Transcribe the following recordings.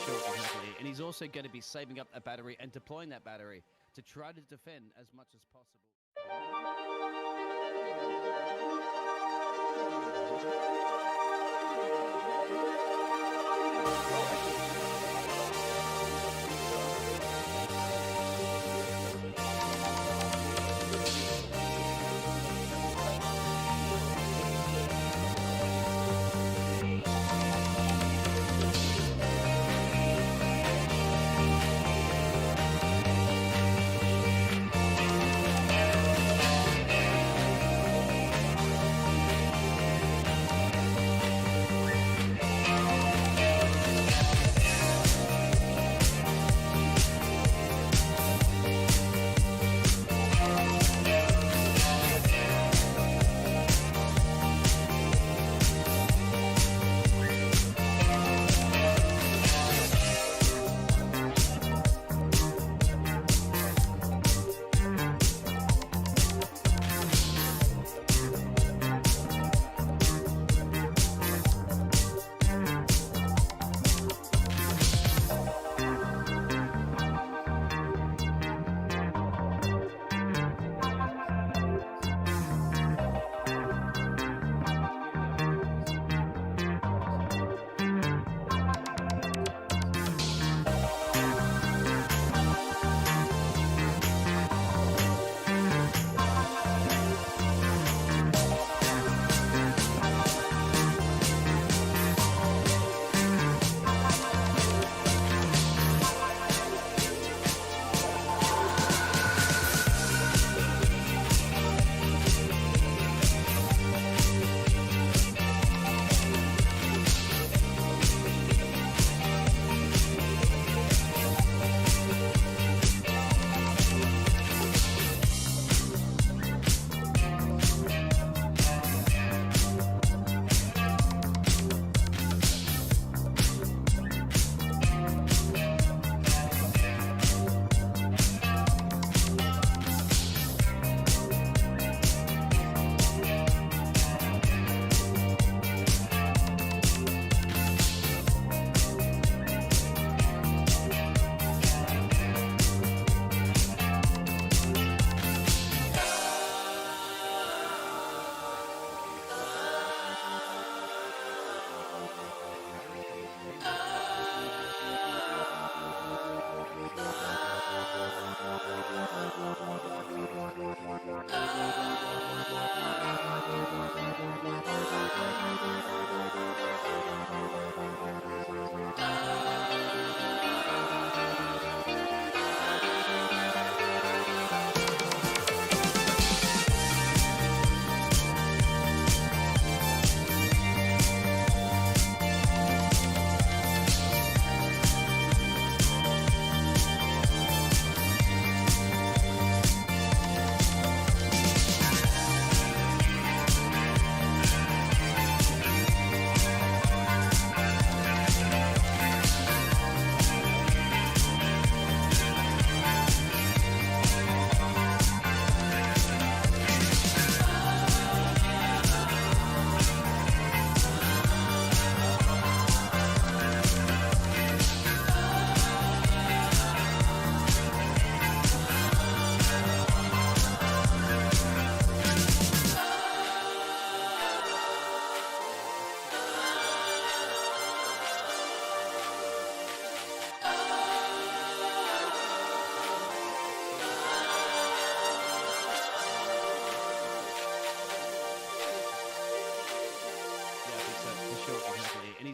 Sure, exactly. And he's also going to be saving up a battery and deploying that battery to try to defend as much as possible.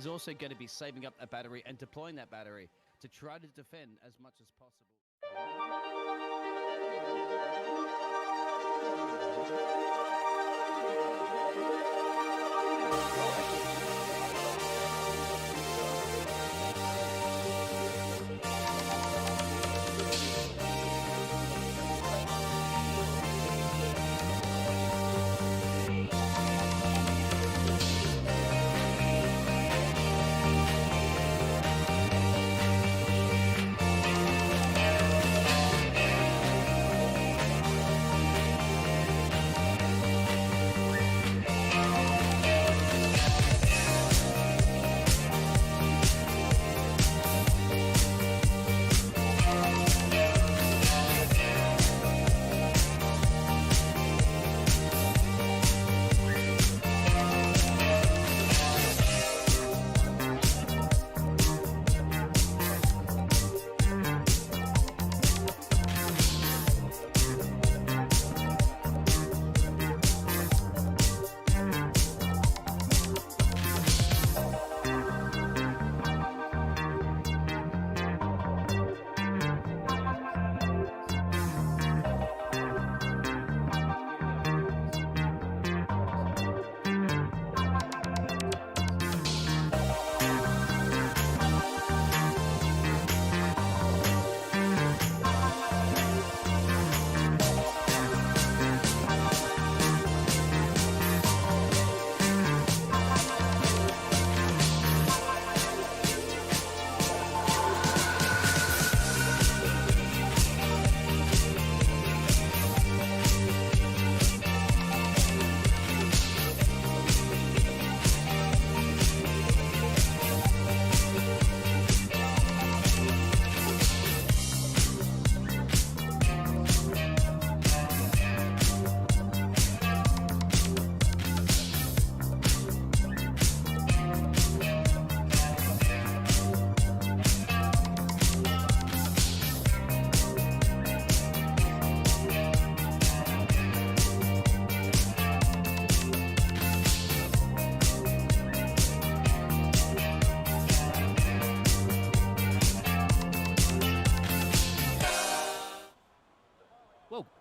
He's also going to be saving up a battery and deploying that battery to try to defend as much as possible.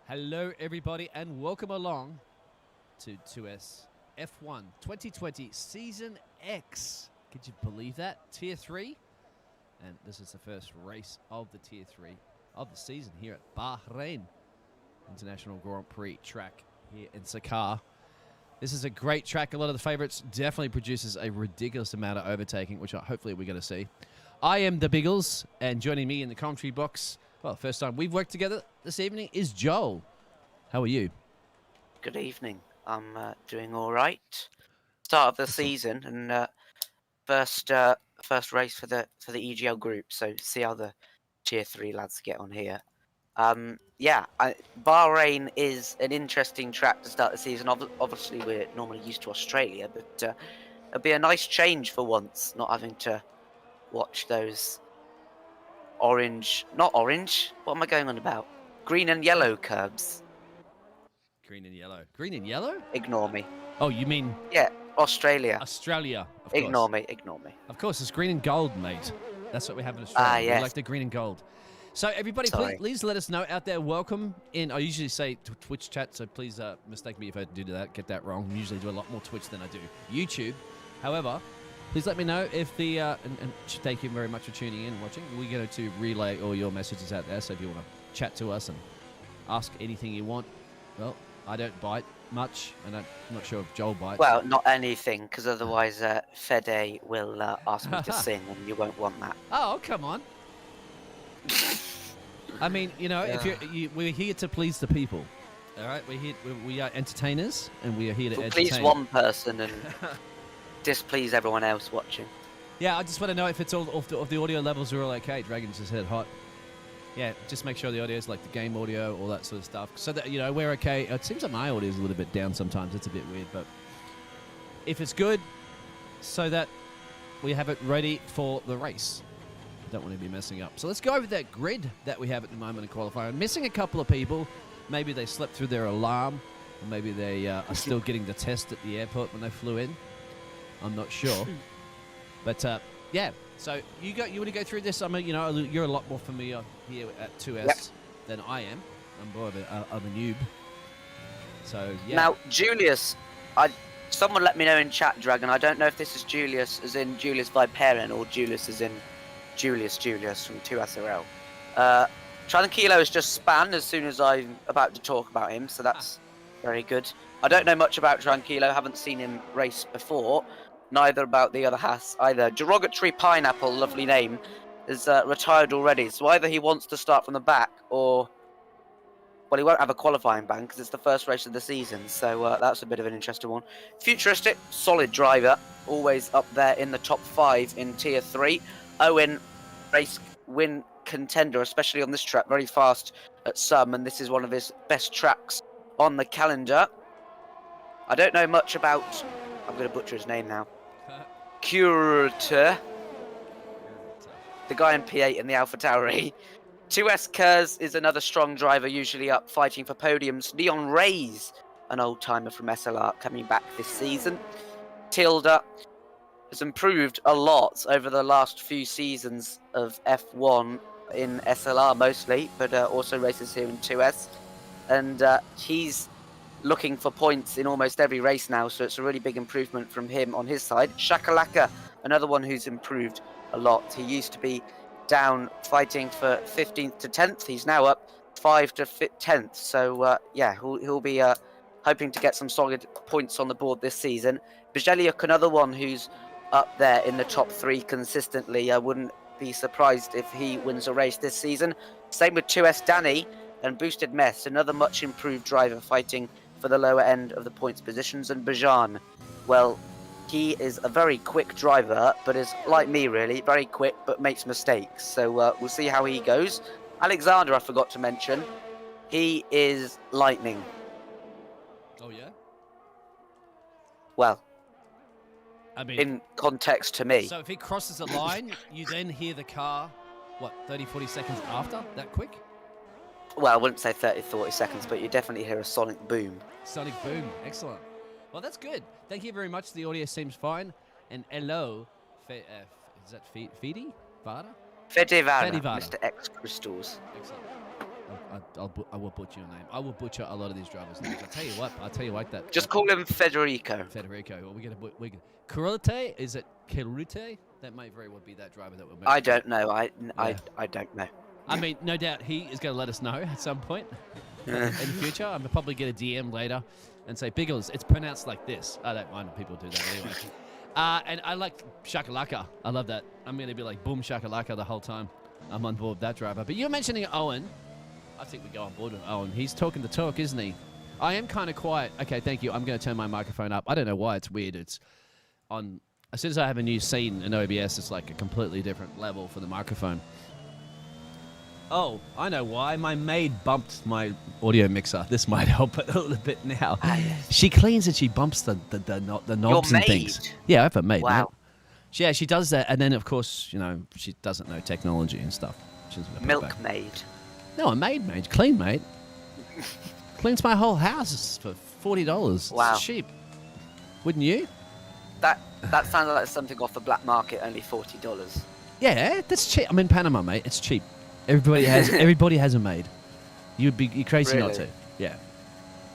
Hello, everybody, and welcome along to 2S F1 2020 Season X. Could you believe that? Tier 3. And this is the first race of the Tier 3 of the season here at Bahrain International Grand Prix track here in Sakar. This is a great track. A lot of the favorites definitely produces a ridiculous amount of overtaking, which hopefully we're going to see. I am the Biggles, and joining me in the commentary box, well, first time we've worked together this evening, is Joel. How are you? Good evening. I'm doing all right. Start of the season and first race for the EGL group. So see how the tier 3 lads get on here. Bahrain is an interesting track to start the season. Obviously, we're normally used to Australia, but it'll be a nice change for once, not having to watch those not orange. What am I going on about? Green and yellow curbs. Green and yellow. Green and yellow? Ignore me. Oh, you mean... Yeah, Australia. Australia, of course. Ignore me. Of course, it's green and gold, mate. That's what we have in Australia. Yes. We like the green and gold. So, everybody, please let us know out there. Welcome in. I usually say Twitch chat, so please mistake me if I do that. Get that wrong. I usually do a lot more Twitch than I do YouTube. However, please let me know if the... and thank you very much for tuning in and watching. We're going to relay all your messages out there, so if you want to chat to us and ask anything you want, well, I don't bite much, and I'm not sure if Joel bites. Well, not anything, because otherwise Fede will ask me to sing, and you won't want that. Oh, come on. I mean, you know, if we're here to please the people. All right, we are entertainers, and we are here to entertain. Please one person and displease everyone else watching. Yeah, I just want to know if it's all if the audio levels are all okay. Dragon's just head hot. Yeah, just make sure the audio is like the game audio, all that sort of stuff, so that we're okay. It seems like my audio is a little bit down sometimes. It's a bit weird, but if it's good, so that we have it ready for the race. Don't want to be messing up. So let's go over that grid that we have at the moment in qualifying. I'm missing a couple of people. Maybe they slept through their alarm, or maybe they are still getting the test at the airport when they flew in. I'm not sure. But yeah, so you want to go through this? I mean, you're a lot more familiar here at 2S than I am. I'm more of a noob. So yeah. Now, Julius, someone let me know in chat, Dragon. I don't know if this is Julius as in Julius Viperian or Julius as in Julius from 2SRL. Tranquilo is just span as soon as I'm about to talk about him, so that's very good. I don't know much about Tranquilo, haven't seen him race before, neither about the other Haas either. Derogatory Pineapple, lovely name, is retired already, so either he wants to start from the back or... Well, he won't have a qualifying ban because it's the first race of the season, so that's a bit of an interesting one. Futuristic, solid driver, always up there in the top 5 in Tier 3. Owen, race win contender, especially on this track, very fast at some, and this is one of his best tracks on the calendar. I don't know much about... I'm going to butcher his name now. Curta. The guy in P8 in the AlphaTauri. 2S Kers is another strong driver, usually up fighting for podiums. Leon Reyes, an old-timer from SLR, coming back this season. Tilda has improved a lot over the last few seasons of F1 in SLR mostly, but also races here in 2S. And he's looking for points in almost every race now, so it's a really big improvement from him on his side. Shakalaka, another one who's improved a lot. He used to be down fighting for 15th to 10th. He's now up 5 to 10th. So, yeah, he'll be hoping to get some solid points on the board this season. Bajeliuk, another one who's up there in the top 3 consistently. I wouldn't be surprised if he wins a race this season. Same with 2S Danny and Boosted Mess, another much improved driver fighting for the lower end of the points positions. And Bajan, well, he is a very quick driver, but is like me really, very quick, but makes mistakes. So we'll see how he goes. Alexander, I forgot to mention, he is lightning. Oh yeah? Well, I mean, in context to me. So if he crosses a line, you then hear the car, what, 30, 40 seconds after? That quick? Well, I wouldn't say 30, 40 seconds, but you definitely hear a sonic boom. Sonic boom. Excellent. Well, that's good. Thank you very much. The audio seems fine. And hello, is that Fede? Vada? Fede Vada, Fede Vada. Mr. X Crystals. Excellent. I will butcher your name. I will butcher a lot of these drivers' names. I'll tell you what. Just call him Federico. Federico. Well, we get Curute. Is it Curute? That may very well be that driver that we're. I don't know. I don't know. I mean, no doubt he is going to let us know at some point in the future. I'm probably get a DM later and say, Biggles, it's pronounced like this. I don't mind when people do that anyway. And I like Shakalaka. I love that. I'm going to be like boom Shakalaka the whole time. I'm on board with that driver. But you're mentioning Owen. I think we go on board with Owen. He's talking the talk, isn't he? I am kind of quiet. Okay, thank you. I'm going to turn my microphone up. I don't know why it's weird. It's on. As soon as I have a new scene in OBS, it's like a completely different level for the microphone. Oh, I know why. My maid bumped my audio mixer. This might help it a little bit now. She cleans it. She bumps the knobs and things. Yeah, I have a maid. Wow. Mate. Yeah, she does that, and then of course, you know, she doesn't know technology and stuff. Milkmaid. No, a maid, clean maid. Cleans my whole house for $40. Wow. It's cheap. Wouldn't you? That sounds like something off the black market. Only $40. Yeah, that's cheap. I'm in Panama, mate. It's cheap. Everybody has a maid. You're crazy not to. Yeah.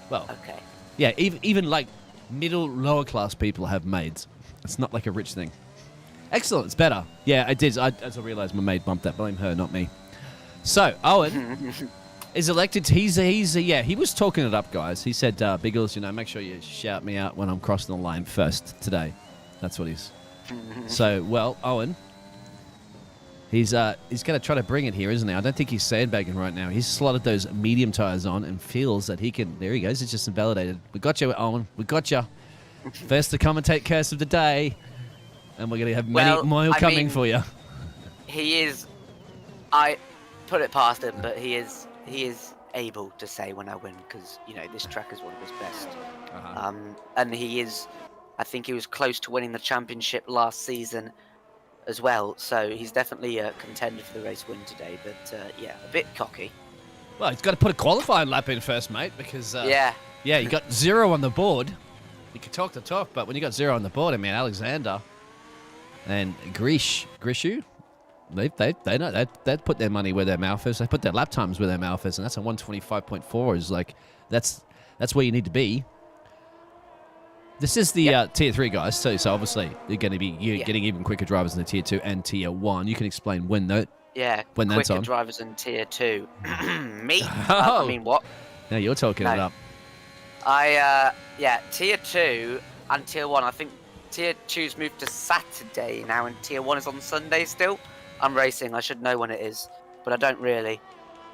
Well. Okay. Yeah, even like lower class people have maids. It's not like a rich thing. Excellent. It's better. Yeah, I did. As I realised, my maid bumped that. Blame her, not me. So Owen is elected. He was talking it up, guys. He said, Biggles, you know, make sure you shout me out when I'm crossing the line first today. That's what he's. So, well, Owen. He's going to try to bring it here, isn't he? I don't think he's sandbagging right now. He's slotted those medium tyres on and feels that he can... There he goes. It's just invalidated. We got you, Owen. We got you. First to commentate curse of the day. And we're going to have many more coming for you. He is... I put it past him, but he is able to say when I win because, you know, this track is one of his best. Uh-huh. And he is... I think he was close to winning the championship last season as well, so he's definitely a contender for the race win today, but yeah, a bit cocky. Well, he's got to put a qualifying lap in first, mate, because yeah, you got 0 on the board. You can talk the talk, but when you got 0 on the board, I mean, Alexander and Grishu, they know they put their money where their mouth is. They put their lap times where their mouth is, and that's a 125.4. Is like that's where you need to be. This is the Tier 3, guys, so obviously you're going to be getting even quicker drivers in the Tier 2 and Tier 1. You can explain when that's on. Quicker drivers in Tier 2. Me? I mean, what? Now you're talking it up. Tier 2 and Tier 1. I think Tier 2's moved to Saturday now, and Tier 1 is on Sunday still. I'm racing. I should know when it is, but I don't really.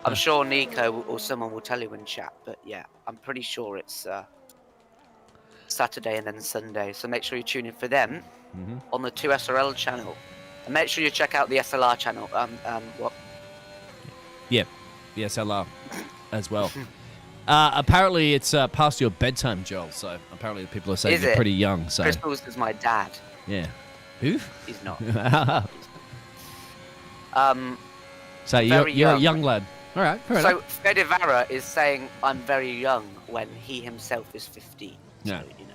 I'm sure Nico or someone will tell you in chat, but yeah, I'm pretty sure it's... Saturday and then Sunday, so make sure you tune in for them on the 2SRL channel, and make sure you check out the SLR channel. Yeah, the SLR as well. Apparently, it's past your bedtime, Joel. So apparently, people are saying you're pretty young. So Crystals is my dad. Yeah, who? He's not. So you're a young lad. All right. Fair enough. Fedivara is saying I'm very young when he himself is 15. Yeah. So, you know,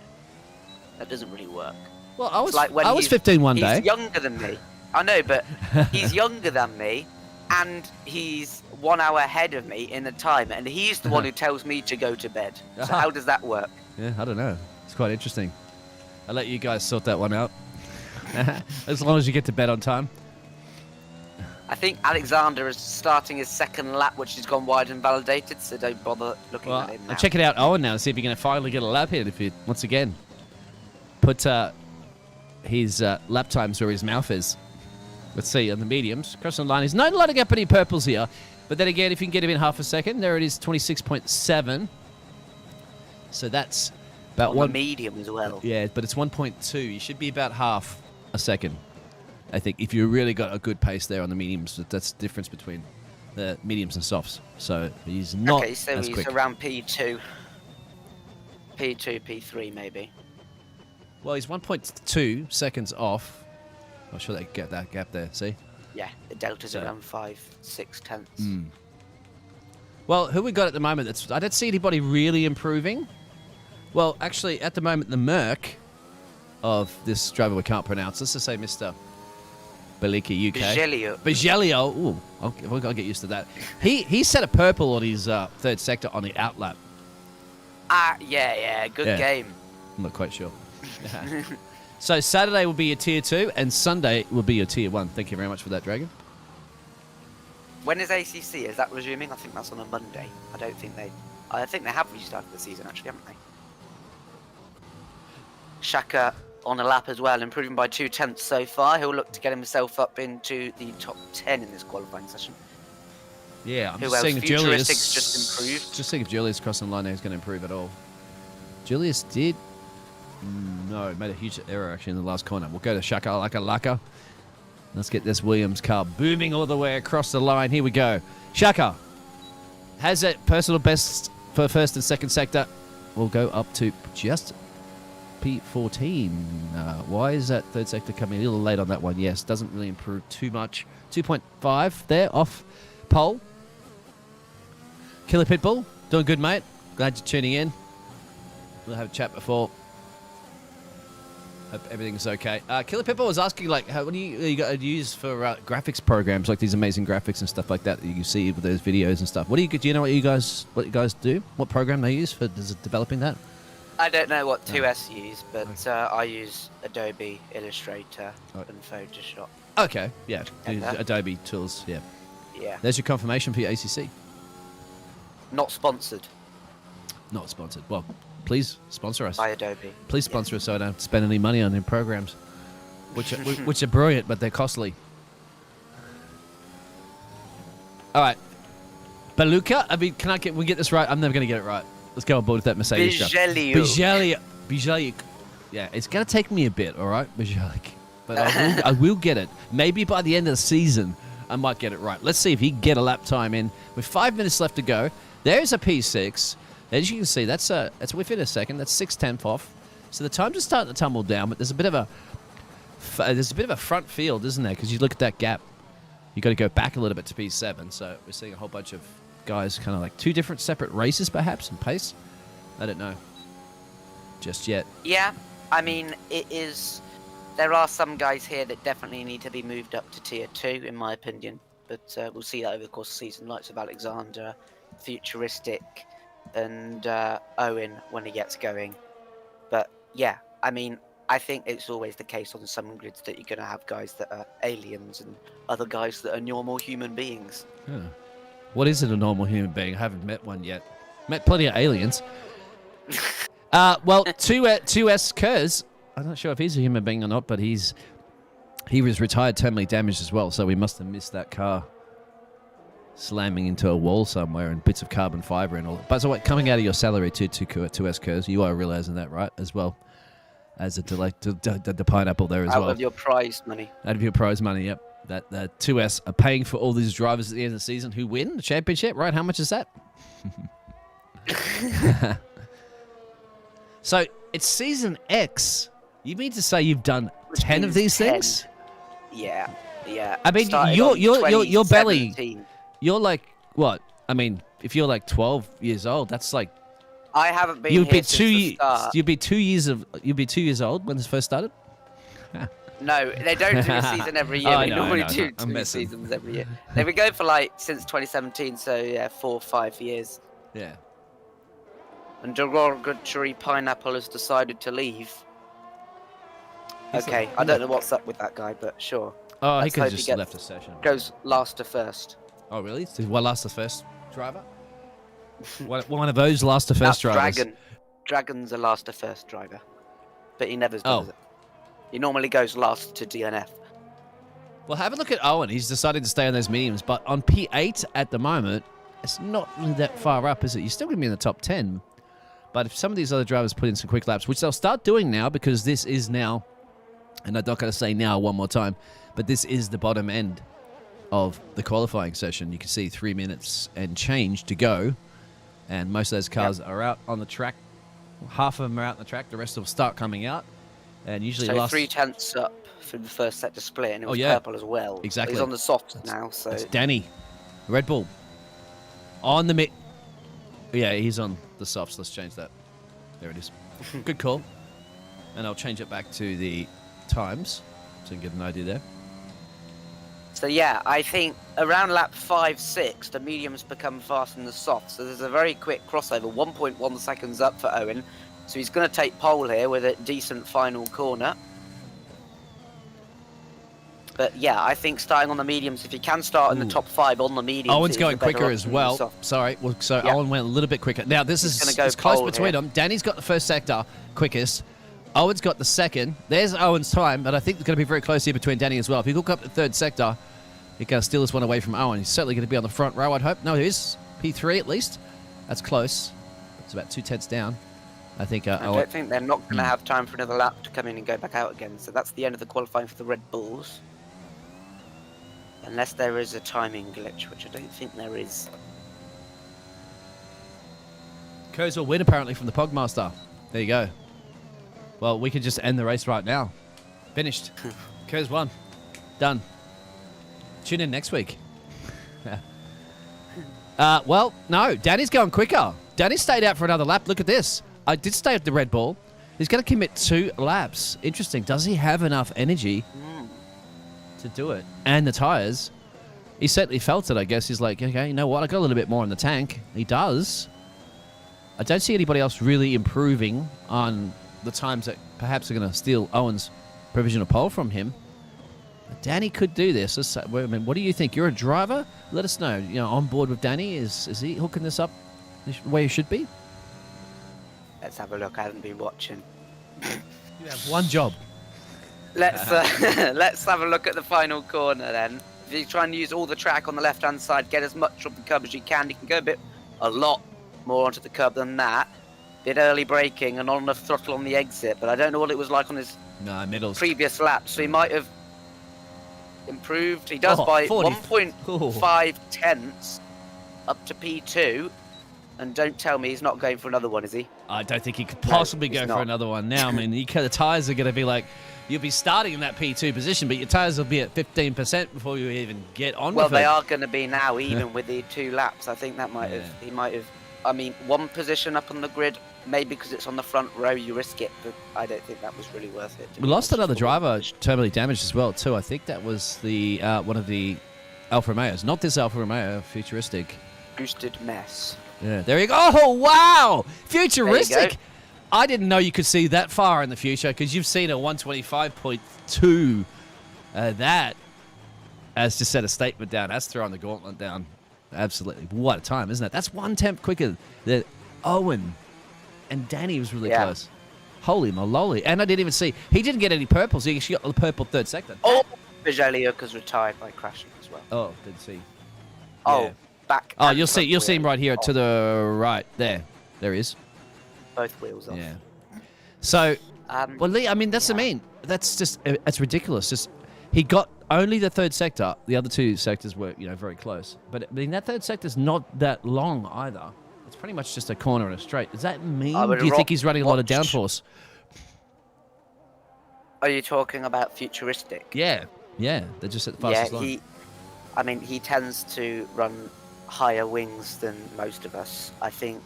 that doesn't really work. Well, I was 15 one day. He's younger than me. I know, but he's younger than me, and he's 1 hour ahead of me in the time, and he's the one who tells me to go to bed. So how does that work? Yeah, I don't know. It's quite interesting. I'll let you guys sort that one out. As long as you get to bed on time. I think Alexander is starting his second lap, which has gone wide and validated, so don't bother looking at him now. I'll check it out, Owen, now, and see if you're going to finally get a lap in. If you, once again, put his lap times where his mouth is. Let's see, on the mediums. Crossing the line. He's not allowed to get any purples here. But then again, if you can get him in half a second, there it is, 26.7. So that's about on the medium as well. Yeah, but it's 1.2. You should be about half a second. I think if you really got a good pace there on the mediums, that's the difference between the mediums and softs. So he's not okay, so as he's quick. Around P2, P3 maybe. Well, he's 1.2 seconds off. I'm sure they get that gap there, see? Yeah, the delta's around 5-6 tenths. Well, who we got at the moment? I don't see anybody really improving. Well, actually, at the moment, the Merc of this driver we can't pronounce, let's just say Mr. Beliki, UK. Bigelio. Bigelio. Ooh, we've got to get used to that. He set a purple on his third sector on the outlap. Yeah. Good game. I'm not quite sure. So Saturday will be your tier 2, and Sunday will be your tier 1. Thank you very much for that, Dragon. When is ACC? Is that resuming? I think that's on a Monday. I think they have restarted the season, actually, haven't they? Shaka on a lap as well, improving by 0.2 so far. He'll look to get himself up into the top 10 in this qualifying session. Yeah, I'm Who just else? seeing if Julius just improved. Just seeing if Julius crossing the line there is going to improve at all. Julius did. No, made a huge error actually in the last corner. We'll go to Shaka Laka. Let's get this Williams car booming all the way across the line. Here we go. Shaka has a personal best for first and second sector. We'll go up to just P14. Why is that third sector coming a little late on that one? Yes, doesn't really improve too much. 2.5 there off pole. Killer Pitbull, doing good, mate. Glad you're tuning in. We'll have a chat before. Hope everything's okay. Killer Pitbull was asking, like, what do you got to use for graphics programs, like these amazing graphics and stuff like that you see with those videos and stuff? Do you know what you guys do? What program they use for developing that? I don't know what 2S use, but I use Adobe Illustrator and Photoshop. Okay, yeah. Adobe tools, yeah. Yeah. There's your confirmation for your ACC. Not sponsored. Not sponsored. Well, please sponsor us. By Adobe. Please sponsor us so I don't spend any money on their programs, which are brilliant, but they're costly. All right. Baluka? I mean, we get this right? I'm never going to get it right. Let's go on board with that Mercedes. Bijeliuk. Yeah, it's going to take me a bit, all right? Bijeliuk. But I will get it. Maybe by the end of the season, I might get it right. Let's see if he can get a lap time in. With 5 minutes left to go, there's a P6. As you can see, that's within a second. That's 6/10 off. So the times are starting to tumble down, but there's a bit of a front field, isn't there? Because you look at that gap, you got to go back a little bit to P7. So we're seeing a whole bunch of guys, kind of like two different separate races, perhaps, in pace. I don't know just yet. Yeah, I mean, it is. There are some guys here that definitely need to be moved up to tier 2, in my opinion. But we'll see that over the course of the season. Likes of Alexander, Futuristic, and Owen when he gets going. But yeah, I mean, I think it's always the case on some grids that you're going to have guys that are aliens and other guys that are normal human beings. Yeah. What is it, a normal human being? I haven't met one yet. Met plenty of aliens. Well, 2S Kurz, I'm not sure if he's a human being or not, but he was retired terminally damaged as well, so we must have missed that car slamming into a wall somewhere and bits of carbon fiber and all that. But so what, coming out of your salary to 2S Kurz, you are realizing that, right, as well? As the pineapple there as well. Out of your prize money. Out of your prize money, yep. That 2S are paying for all these drivers at the end of the season who win the championship, right? How much is that? So it's season X. You mean to say you've done 10 of these things? Yeah. I mean, your belly. You're like what? I mean, if you're like 12 years old, that's like. I haven't been. You'd be You'd be 2 years old when this first started. No, they don't do a season every year. They normally do 2 seasons every year. They've been going for like since 2017, so yeah, 4 or 5 years. Yeah. And Derogatory Pineapple has decided to leave. Okay, I don't know what's up with that guy, but sure. Oh, he could have just left the session. Goes last to first. Oh, really? Well, last to first driver? One of those last to first drivers. Dragon's a last to first driver, but he never does it. He normally goes last to DNF. Well, have a look at Owen. He's decided to stay on those mediums, but on P8 at the moment, it's not really that far up, is it? You're still going to be in the top 10. But if some of these other drivers put in some quick laps, which they'll start doing now because this is now, and I'm not going to say now one more time, but this is the bottom end of the qualifying session. You can see 3 minutes and change to go, and most of those cars are out on the track. Half of them are out on the track. The rest will start coming out. And usually so 3/10 up for the first sector split, and it was purple as well. Exactly. He's on the softs now, so... That's Danny. Red Bull. On the mid... Yeah, he's on the softs. Let's change that. There it is. Good call. And I'll change it back to the times, so you can get an idea there. So yeah, I think around lap 5, 6, the mediums become fast and the soft. So there's a very quick crossover, 1.1 seconds up for Owen. So he's going to take pole here with a decent final corner. But yeah, I think starting on the mediums, if you can start in the top 5 on the mediums. Owen's going quicker as well. Sorry, so Owen went a little bit quicker. Now this is it's close between them. Danny's got the first sector quickest. Owen's got the second. There's Owen's time, but I think it's going to be very close here between Danny as well. If you look up the third sector, you're going to steal this one away from Owen. He's certainly going to be on the front row, I'd hope. No, he is. P3 at least. That's close. It's about 2 tenths down. I think. I don't think they're not going to have time for another lap to come in and go back out again. So that's the end of the qualifying for the Red Bulls. Unless there is a timing glitch, which I don't think there is. Kurz will win apparently from the Pogmaster. There you go. Well, we could just end the race right now. Finished. Kurz won. Done. Tune in next week. Well, no. Danny's going quicker. Danny stayed out for another lap. Look at this. I did stay at the Red Bull. He's going to commit 2 laps. Interesting. Does he have enough energy to do it? And the tyres. He certainly felt it, I guess. He's like, okay, you know what? I got a little bit more in the tank. He does. I don't see anybody else really improving on the times that perhaps are going to steal Owen's provisional pole from him. But Danny could do this. I mean, what do you think? You're a driver? Let us know. You know, on board with Danny. Is he hooking this up the way he should be? Let's have a look. I haven't been watching. You have one job. Let's have a look at the final corner then. If you try and use all the track on the left-hand side, get as much of the curb as you can. You can go a lot more onto the curb than that. Bit early braking and not enough throttle on the exit, but I don't know what it was like on his previous lap. So he might have improved. He does by 1.5 tenths up to P2. And don't tell me he's not going for another one, is he? I don't think he could possibly go for another one now. I mean, the tyres are going to be like, you'll be starting in that P2 position, but your tyres will be at 15% before you even get on with it. Well, they are going to be now, even with the 2 laps. I think that he might have, I mean, 1 position up on the grid, maybe because it's on the front row, you risk it, but I don't think that was really worth it. We lost another driver, terminally damaged as well, too. I think that was the one of the Alfa Romeos. Not this Alfa Romeo, futuristic. Boosted mess. Yeah, there you go. Oh, wow! Futuristic! I didn't know you could see that far in the future because you've seen a 125.2. That has just set a statement down. That's throwing the gauntlet down. Absolutely. What a time, isn't it? That's 1 tenth quicker than Owen. And Danny was really close. Holy moly. And I didn't even see. He didn't get any purples. He actually got the purple third sector. Oh, Vijayliuka's retired by crashing as well. Oh, didn't see. Oh. Yeah. Back. Oh, you'll see him right here to the right. There he is. Both wheels off. Yeah. So, well, Lee, I mean, that's it's ridiculous. Just he got only the third sector. The other 2 sectors were, very close. But I mean, that third sector's not that long either. It's pretty much just a corner and a straight. Does that mean? Do you think he's running a lot of downforce? Are you talking about futuristic? Yeah. They're just at the fastest line. He tends to run higher wings than most of us. I think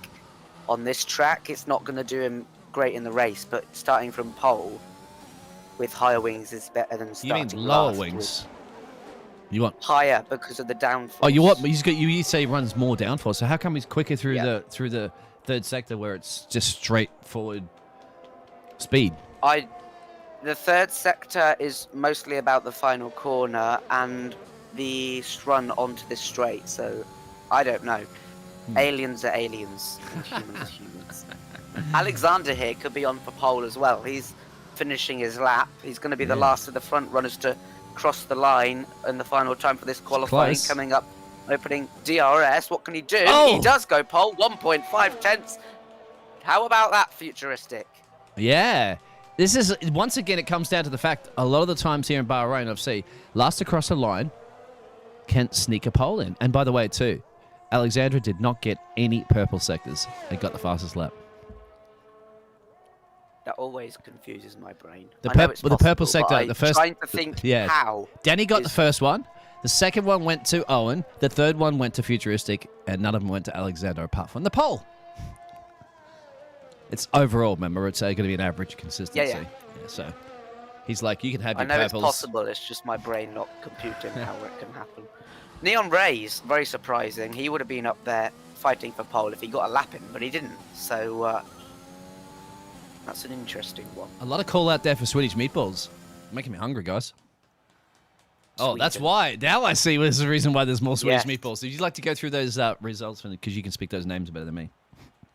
on this track it's not going to do him great in the race, but starting from pole with higher wings is better than starting. You mean lower wings? You want higher because of the downforce. Oh, you say he runs more downforce. So how come he's quicker through the third sector where it's just straightforward speed? The third sector is mostly about the final corner and the run onto this straight, so I don't know. Aliens are aliens, and humans are humans. Alexander here could be on for pole as well. He's finishing his lap. He's going to be the last of the front runners to cross the line in the final time for this qualifying. Coming up, opening DRS. What can he do? Oh! He does go pole, 1.5 tenths. How about that, futuristic? Yeah. This is, once again, it comes down to the fact a lot of the times here in Bahrain, I've seen last across the line can sneak a pole in. And by the way, too, Alexandra did not get any purple sectors and got the fastest lap. That always confuses my brain. The purple sector, the first... I'm trying to think how. Danny got the first one. The second one went to Owen. The third one went to Futuristic. And none of them went to Alexander apart from the pole. It's overall, remember, it's going to be an average consistency. Yeah. So He's like, you can have I your know purples. it's possible. It's just my brain not computing how it can happen. Neon Ray's very surprising. He would have been up there fighting for pole if he got a lap in, but he didn't. So that's an interesting one. A lot of call out there for Swedish meatballs. Making me hungry, guys. Oh, that's Sweden. why. Now I see there's the reason why there's more Swedish Yes. meatballs. Would you like to go through those results? Because you can speak those names better than me.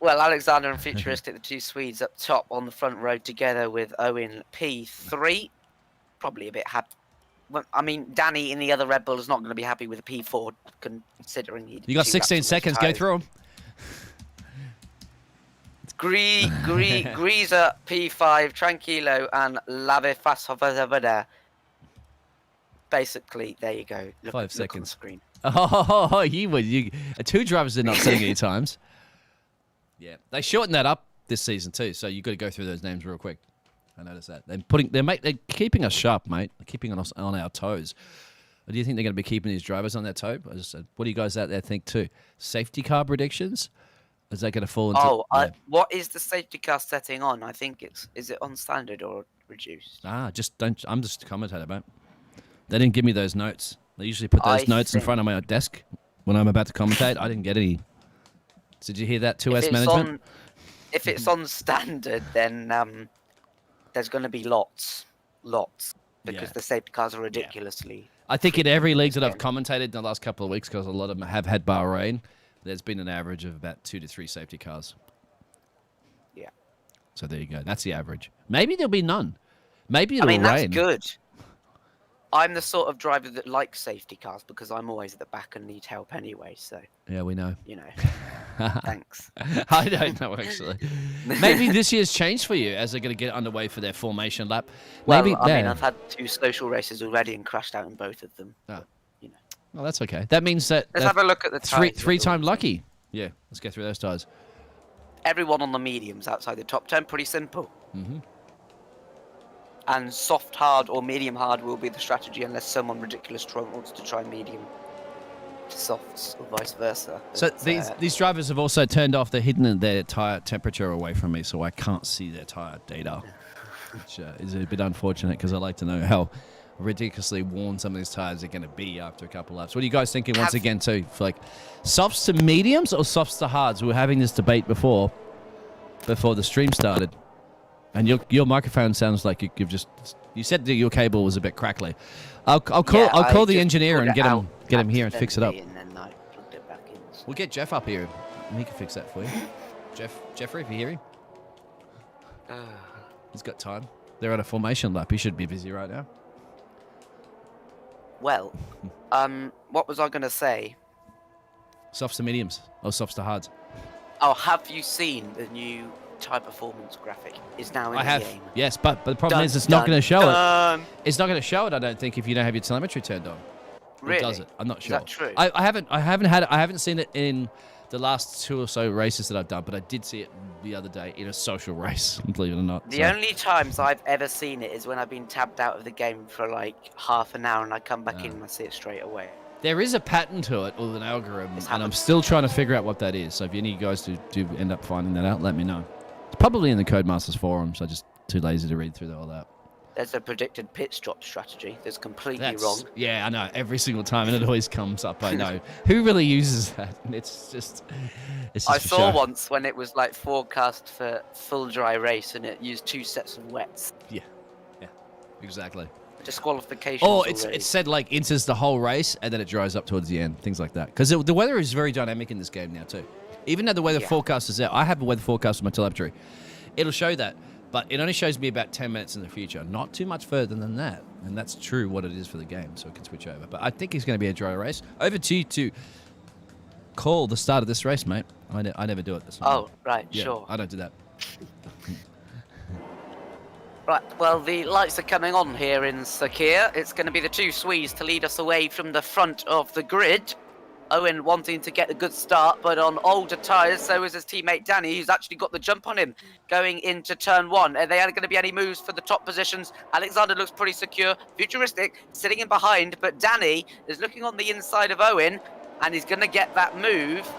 Well, Alexander and Futuristic, the two Swedes up top on the front row together with Owen P3. Probably a bit happy. Well, I mean, Danny in the other Red Bull is not going to be happy with a P4, considering he did You got 2 laps 16 on those seconds. Go tyres. through them. Greaser P5, Tranquilo, and Lave Fashovada. Basically, there you go. Look, 5 look on the seconds. screen. Oh, you 2 drivers did not setting any times. Yeah, they shortened that up this season too, so you got to go through those names real quick. I noticed that they're keeping us sharp, mate. They're keeping us on our toes. Do you think they're going to be keeping these drivers on their toe? I just said, what do you guys out there think too? Safety car predictions? Is that going to fall into? Oh, yeah. what is the safety car setting on? I think is it on standard or reduced? Just don't. I'm just a commentator, mate. They didn't give me those notes. They usually put those notes in front of my desk when I'm about to commentate. I didn't get any. Did you hear that? 2S management. If it's on standard, then there's going to be lots, because the safety cars are ridiculously. I think in every league that I've commentated in the last couple of weeks, because a lot of them have had Bahrain, there's been an average of about 2 to 3 safety cars. Yeah. So there you go. That's the average. Maybe there'll be none. Maybe it'll rain. That's good. I'm the sort of driver that likes safety cars because I'm always at the back and need help anyway. So Yeah, we know. you know, thanks. I don't know, actually. Maybe this year's changed for you as they're going to get underway for their formation lap. Well, Maybe I mean, I've had 2 social races already and crashed out in both of them. Oh. You know, Well, that's okay. That means that let's have a look at the tyres. three-time lucky. Yeah, let's go through those tires. Everyone on the mediums outside the top 10, pretty simple. Mm-hmm. And soft hard or medium hard will be the strategy unless someone ridiculous wants to try medium to softs or vice versa. So But, these drivers have also turned off their tire temperature away from me, so I can't see their tire data, which is a bit unfortunate because I like to know how ridiculously worn some of these tires are going to be after a couple laps. What are you guys thinking once again too? For like softs to mediums or softs to hards? We were having this debate before the stream started. And your microphone sounds like you said that your cable was a bit crackly. I'll call the engineer and get him here and fix it up. And then I plugged it back in. We'll get Jeff up here and he can fix that for you. Jeffrey, if you hear him, he's got time. They're on a formation lap. He should be busy right now. Well, what was I going to say? Softs to mediums or softs to hards. Oh, have you seen the new type performance graphic? Is now in I the have, game. yes, but the problem is it's not going to show it. It's not going to show it, I don't think, if you don't have your telemetry turned on. Really? It does it? I'm not sure. Is that true? I haven't seen it in the last 2 or so races that I've done, but I did see it the other day in a social race, believe it or not. The only times I've ever seen it is when I've been tabbed out of the game for like half an hour and I come back in and I see it straight away. There is a pattern to it, or an algorithm, It's and I'm happened. still trying to figure out what that is. So if any of you guys do end up finding that out, let me know. It's probably in the Codemasters forums. I'm just too lazy to read through all that. There's a predicted pit stop strategy that's completely wrong. Yeah, I know. Every single time, and it always comes up. I know. Who really uses that? It's just I for saw show. once when it was like forecast for full dry race and it used 2 sets of wets. Yeah, exactly. Disqualification. Or it's said like enters the whole race and then it dries up towards the end, things like that. Because the weather is very dynamic in this game now too. Even though the weather forecast is out, I have a weather forecast on my telemetry. It'll show that, but it only shows me about 10 minutes in the future, not too much further than that. And that's true what it is for the game, so it can switch over. But I think it's going to be a dry race. Over to you to call the start of this race, mate. I never do it this way. Oh, right, Yeah, sure. I don't do that. Right, well, the lights are coming on here in Sakir. It's going to be the 2 Swedes to lead us away from the front of the grid. Owen wanting to get a good start, but on older tyres, so is his teammate Danny, who's actually got the jump on him going into turn 1. Are there going to be any moves for the top positions? Alexander looks pretty secure. Futuristic sitting in behind, but Danny is looking on the inside of Owen, and he's going to get that move.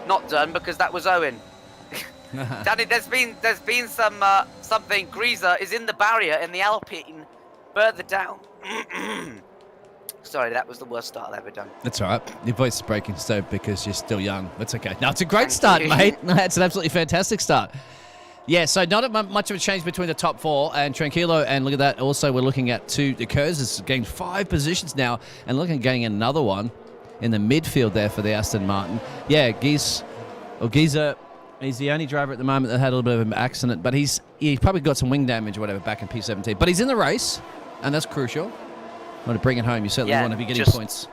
Not done, because that was Owen. Danny, there's been some something. Greaser is in the barrier in the Alpine, further down. Sorry, that was the worst start I've ever done. That's all right. Your voice is breaking so because you're still young. That's okay. No, it's a great Thank start, you. mate. It's an absolutely fantastic start. Yeah, so not much of a change between the top four and Tranquilo, and look at that. Also, we're looking at the Kurz has gained 5 positions now, and looking at getting another one in the midfield there for the Aston Martin. Yeah, Giza, he's the only driver at the moment that had a little bit of an accident, but he's probably got some wing damage or whatever back in P17. But he's in the race, and that's crucial. Want to bring it home. You certainly want to be getting points.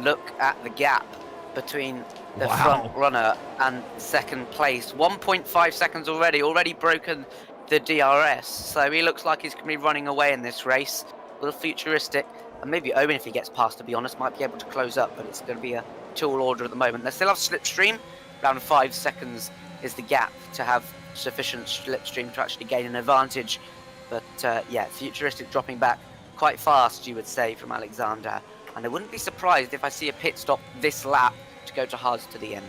Look at the gap between the front runner and second place. 1.5 seconds already broken the DRS. So he looks like he's going to be running away in this race. A little futuristic. And maybe Owen, if he gets past, to be honest, might be able to close up, but it's going to be a tall order at the moment. They still have slipstream. Around 5 seconds is the gap to have sufficient slipstream to actually gain an advantage. But yeah, futuristic dropping back quite fast, you would say, from Alexander. And I wouldn't be surprised if I see a pit stop this lap to go to hards to the end.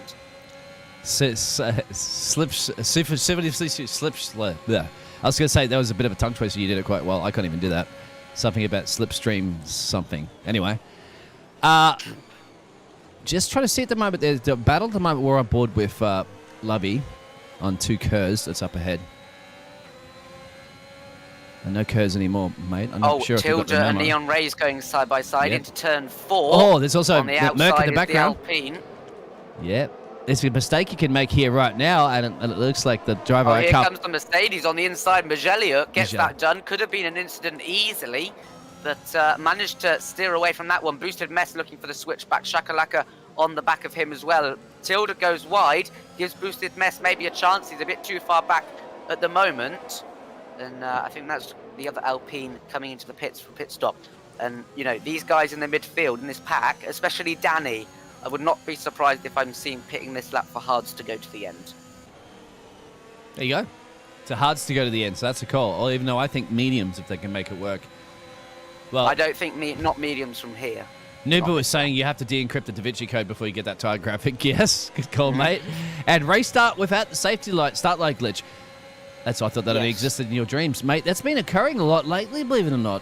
Yeah. I was going to say that was a bit of a tongue twister. You did it quite well. I can't even do that. Something about slipstream something. Anyway. Just trying to see at the moment. There's the battle at the moment. We're on board with Lovey on 2 Kurz. That's up ahead. And no Kurz anymore, mate. I'm not sure if you got the Tilda memo. and Neon Rays going side by side into turn 4. Oh, there's also on the Merc in outside the is background. The Alpine. Yeah. There's a mistake you can make here right now, and it looks like the driver... Oh, here comes the Mercedes on the inside. Majeliuk gets that done. Could have been an incident easily, but managed to steer away from that one. Boosted Mess looking for the switchback. Shakalaka on the back of him as well. Tilda goes wide, gives Boosted Mess maybe a chance. He's a bit too far back at the moment. And I think that's the other Alpine coming into the pits for pit stop. And, you know, these guys in the midfield in this pack, especially Danny, I would not be surprised if I'm seeing pitting this lap for hards to go to the end. There you go. To hards to go to the end, so that's a call. Or even though I think mediums, if they can make it work. Well, I don't think not mediums from here. Nuba was saying you have to de-encrypt the Da Vinci code before you get that tire graphic. Yes, good call, mate. And race start without the safety light, start light glitch. That's I thought that only existed in your dreams, mate. That's been occurring a lot lately, believe it or not.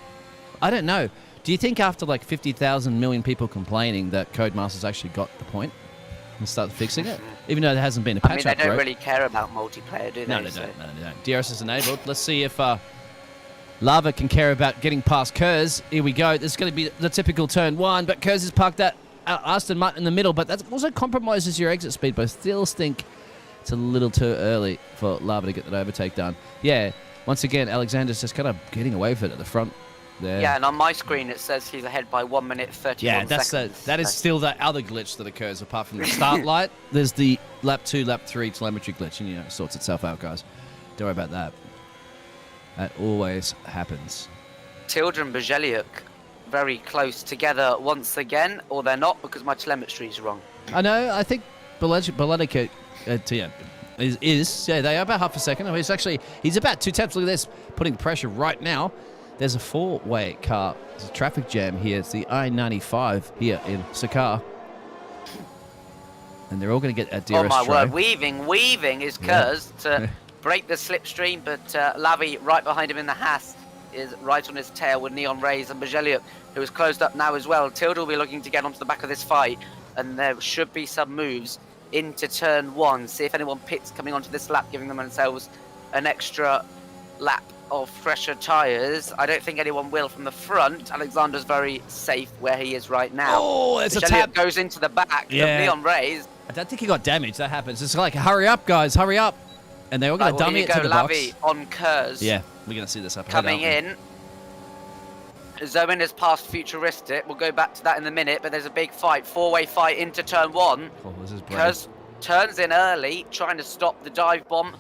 I don't know. Do you think after like 50,000 million people complaining that Codemasters actually got the point and started fixing it? Even though there hasn't been a patch they don't really care about multiplayer, do they? No, they don't. DRS is enabled. Let's see if Lava can care about getting past Kurz. Here we go. This is going to be the typical turn 1, but Kurz has parked that Aston Martin in the middle, but that also compromises your exit speed, but I still think it's a little too early for Lava to get that overtake done. Yeah, once again, Alexander's just kind of getting away with it at the front there. Yeah, and on my screen it says he's ahead by 1 minute 31 seconds. That is still the other glitch that occurs apart from the start light. There's the lap 2, lap 3 telemetry glitch, and it sorts itself out, guys. Don't worry about that. That always happens. Tilda and Bajeliuk very close together once again, or they're not because my telemetry is wrong. I know. I think Balenica is they are about half a second. He's about 2 tenths. Look at this, putting pressure right now. There's a 4-way car. There's a traffic jam here. It's the I-95 here in Sakar. And they're all going to get a DRS Oh my try. word, weaving is Kurz to break the slipstream, but Lavi right behind him in the Haas is right on his tail with Neon Rays and Bajeliuk, who is closed up now as well. Tilda will be looking to get onto the back of this fight, and there should be some moves into turn 1. See if anyone pits coming onto this lap, giving themselves an extra lap of fresher tyres. I don't think anyone will from the front. Alexander's very safe where he is right now. Oh, it's a tap. Goes into the back of Neon Rays. I don't think he got damaged. That happens. It's like, hurry up, guys, hurry up. And they're all going to dummy it to the Lavi box. On Kurz. Yeah, we're going to see this up. Coming in. Zoen has passed Futuristic. We'll go back to that in a minute, but there's a big fight. 4-way fight into turn 1. Oh, this is brave. Kurz turns in early, trying to stop the dive bomb.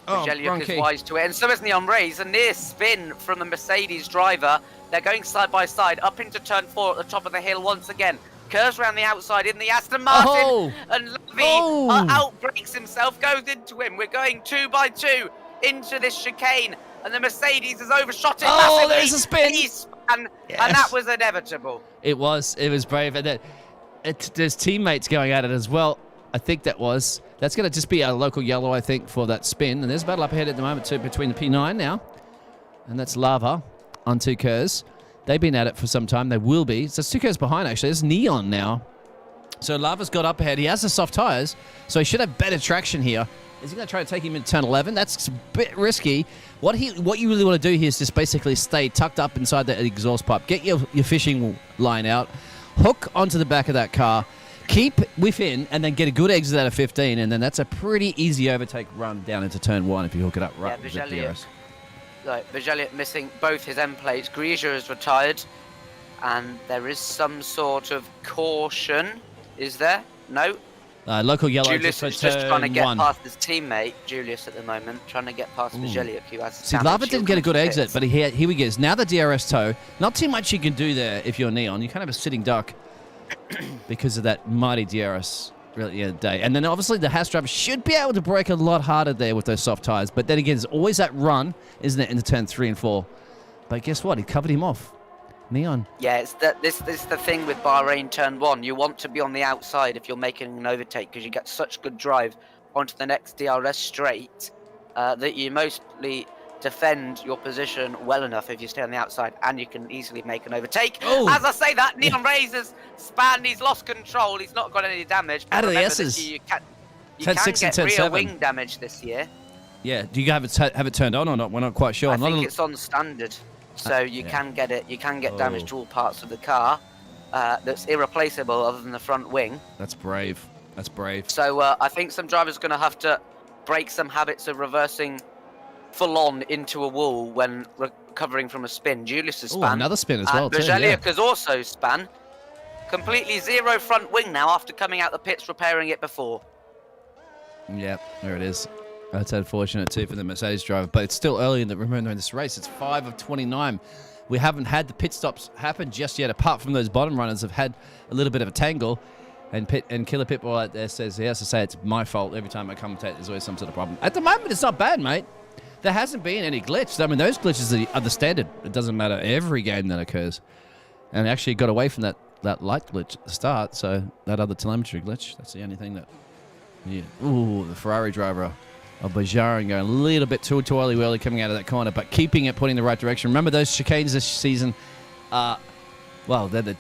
Bajeliuk is wise to it, and so is Neon Rays. A near spin from the Mercedes driver. They're going side by side up into turn 4 at the top of the hill once again. Curves around the outside in the Aston Martin, and Lavi outbreaks himself, goes into him. We're going 2 by 2 into this chicane, and the Mercedes has overshot it massively. There's a spin. And that was inevitable. It was brave, and there's teammates going at it as well. I think that was. That's going to just be a local yellow, I think, for that spin. And there's a battle up ahead at the moment, too, between the P9 now. And that's Lava on 2 Kers. They've been at it for some time. They will be. So it's 2 Kers behind, actually. There's Neon now. So Lava's got up ahead. He has the soft tyres, so he should have better traction here. Is he going to try to take him into turn 11? That's a bit risky. What you really want to do here is just basically stay tucked up inside the exhaust pipe. Get your fishing line out. Hook onto the back of that car. Keep within, and then get a good exit out of 15, and then that's a pretty easy overtake run down into turn 1 if you hook it up right with the DRS. Vajeliet missing both his end plates. Grisia is retired, and there is some sort of caution. Is there? No. Local yellow. Julius is just trying to get past his teammate, Julius, at the moment, trying to get past Vajeliet, who has. See, Lava didn't get a good exit, but here he goes. Now the DRS toe. Not too much you can do there if you're Neon. You kind of have a sitting duck because of that mighty DRS really at the end of the day. And then obviously the Haas driver should be able to brake a lot harder there with those soft tyres. But then again, there's always that run, isn't it, into turn 3 and 4. But guess what? He covered him off. Neon. Yeah, it's this is the thing with Bahrain turn 1. You want to be on the outside if you're making an overtake because you get such good drive onto the next DRS straight that you mostly defend your position well enough if you stay on the outside, and you can easily make an overtake. Oh. As I say that, Neon Razor's spanned, he's lost control, he's not got any damage. Out of the S's. You can get rear wing damage this year. Yeah, do you have it turned on or not? We're not quite sure. I think it's on standard. So you can get it. You can get damage to all parts of the car. That's irreplaceable, other than the front wing. That's brave. That's brave. So I think some drivers are going to have to break some habits of reversing full on into a wall when recovering from a spin. Julius has span. Another spin as well. Bajeliek has also span. Completely zero front wing now after coming out the pits repairing it before. Yeah, there it is. That's unfortunate too for the Mercedes driver, but it's still early in this race. It's 5 of 29. We haven't had the pit stops happen just yet, apart from those bottom runners have had a little bit of a tangle. And Killer Pitbull out there says he has to say it's my fault every time I commentate. There's always some sort of problem. At the moment, it's not bad, mate. There hasn't been any glitch. I mean, those glitches are the standard. It doesn't matter every game that occurs. And actually got away from that light glitch at the start, so that other telemetry glitch, that's the only thing that... Yeah. Ooh, the Ferrari driver of Bahrain going a little bit too early coming out of that corner, but keeping it, pointing in the right direction. Remember those chicanes this season? Well, they're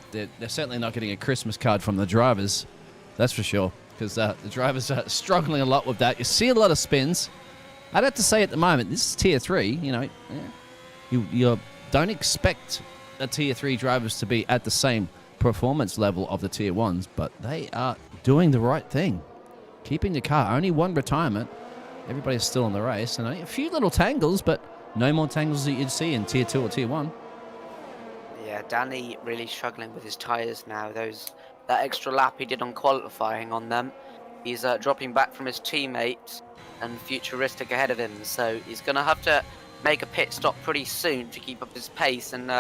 certainly not getting a Christmas card from the drivers, that's for sure, because the drivers are struggling a lot with that. You see a lot of spins. I'd have to say at the moment, this is Tier 3, you know, you don't expect the Tier 3 drivers to be at the same performance level of the Tier 1s, but they are doing the right thing. Keeping the car, only one retirement. Everybody's still in the race, and a few little tangles, but no more tangles that you'd see in Tier 2 or Tier 1. Yeah, Danny really struggling with his tyres now. That extra lap he did on qualifying on them, he's dropping back from his teammates and Futuristic ahead of him, so he's going to have to make a pit stop pretty soon to keep up his pace and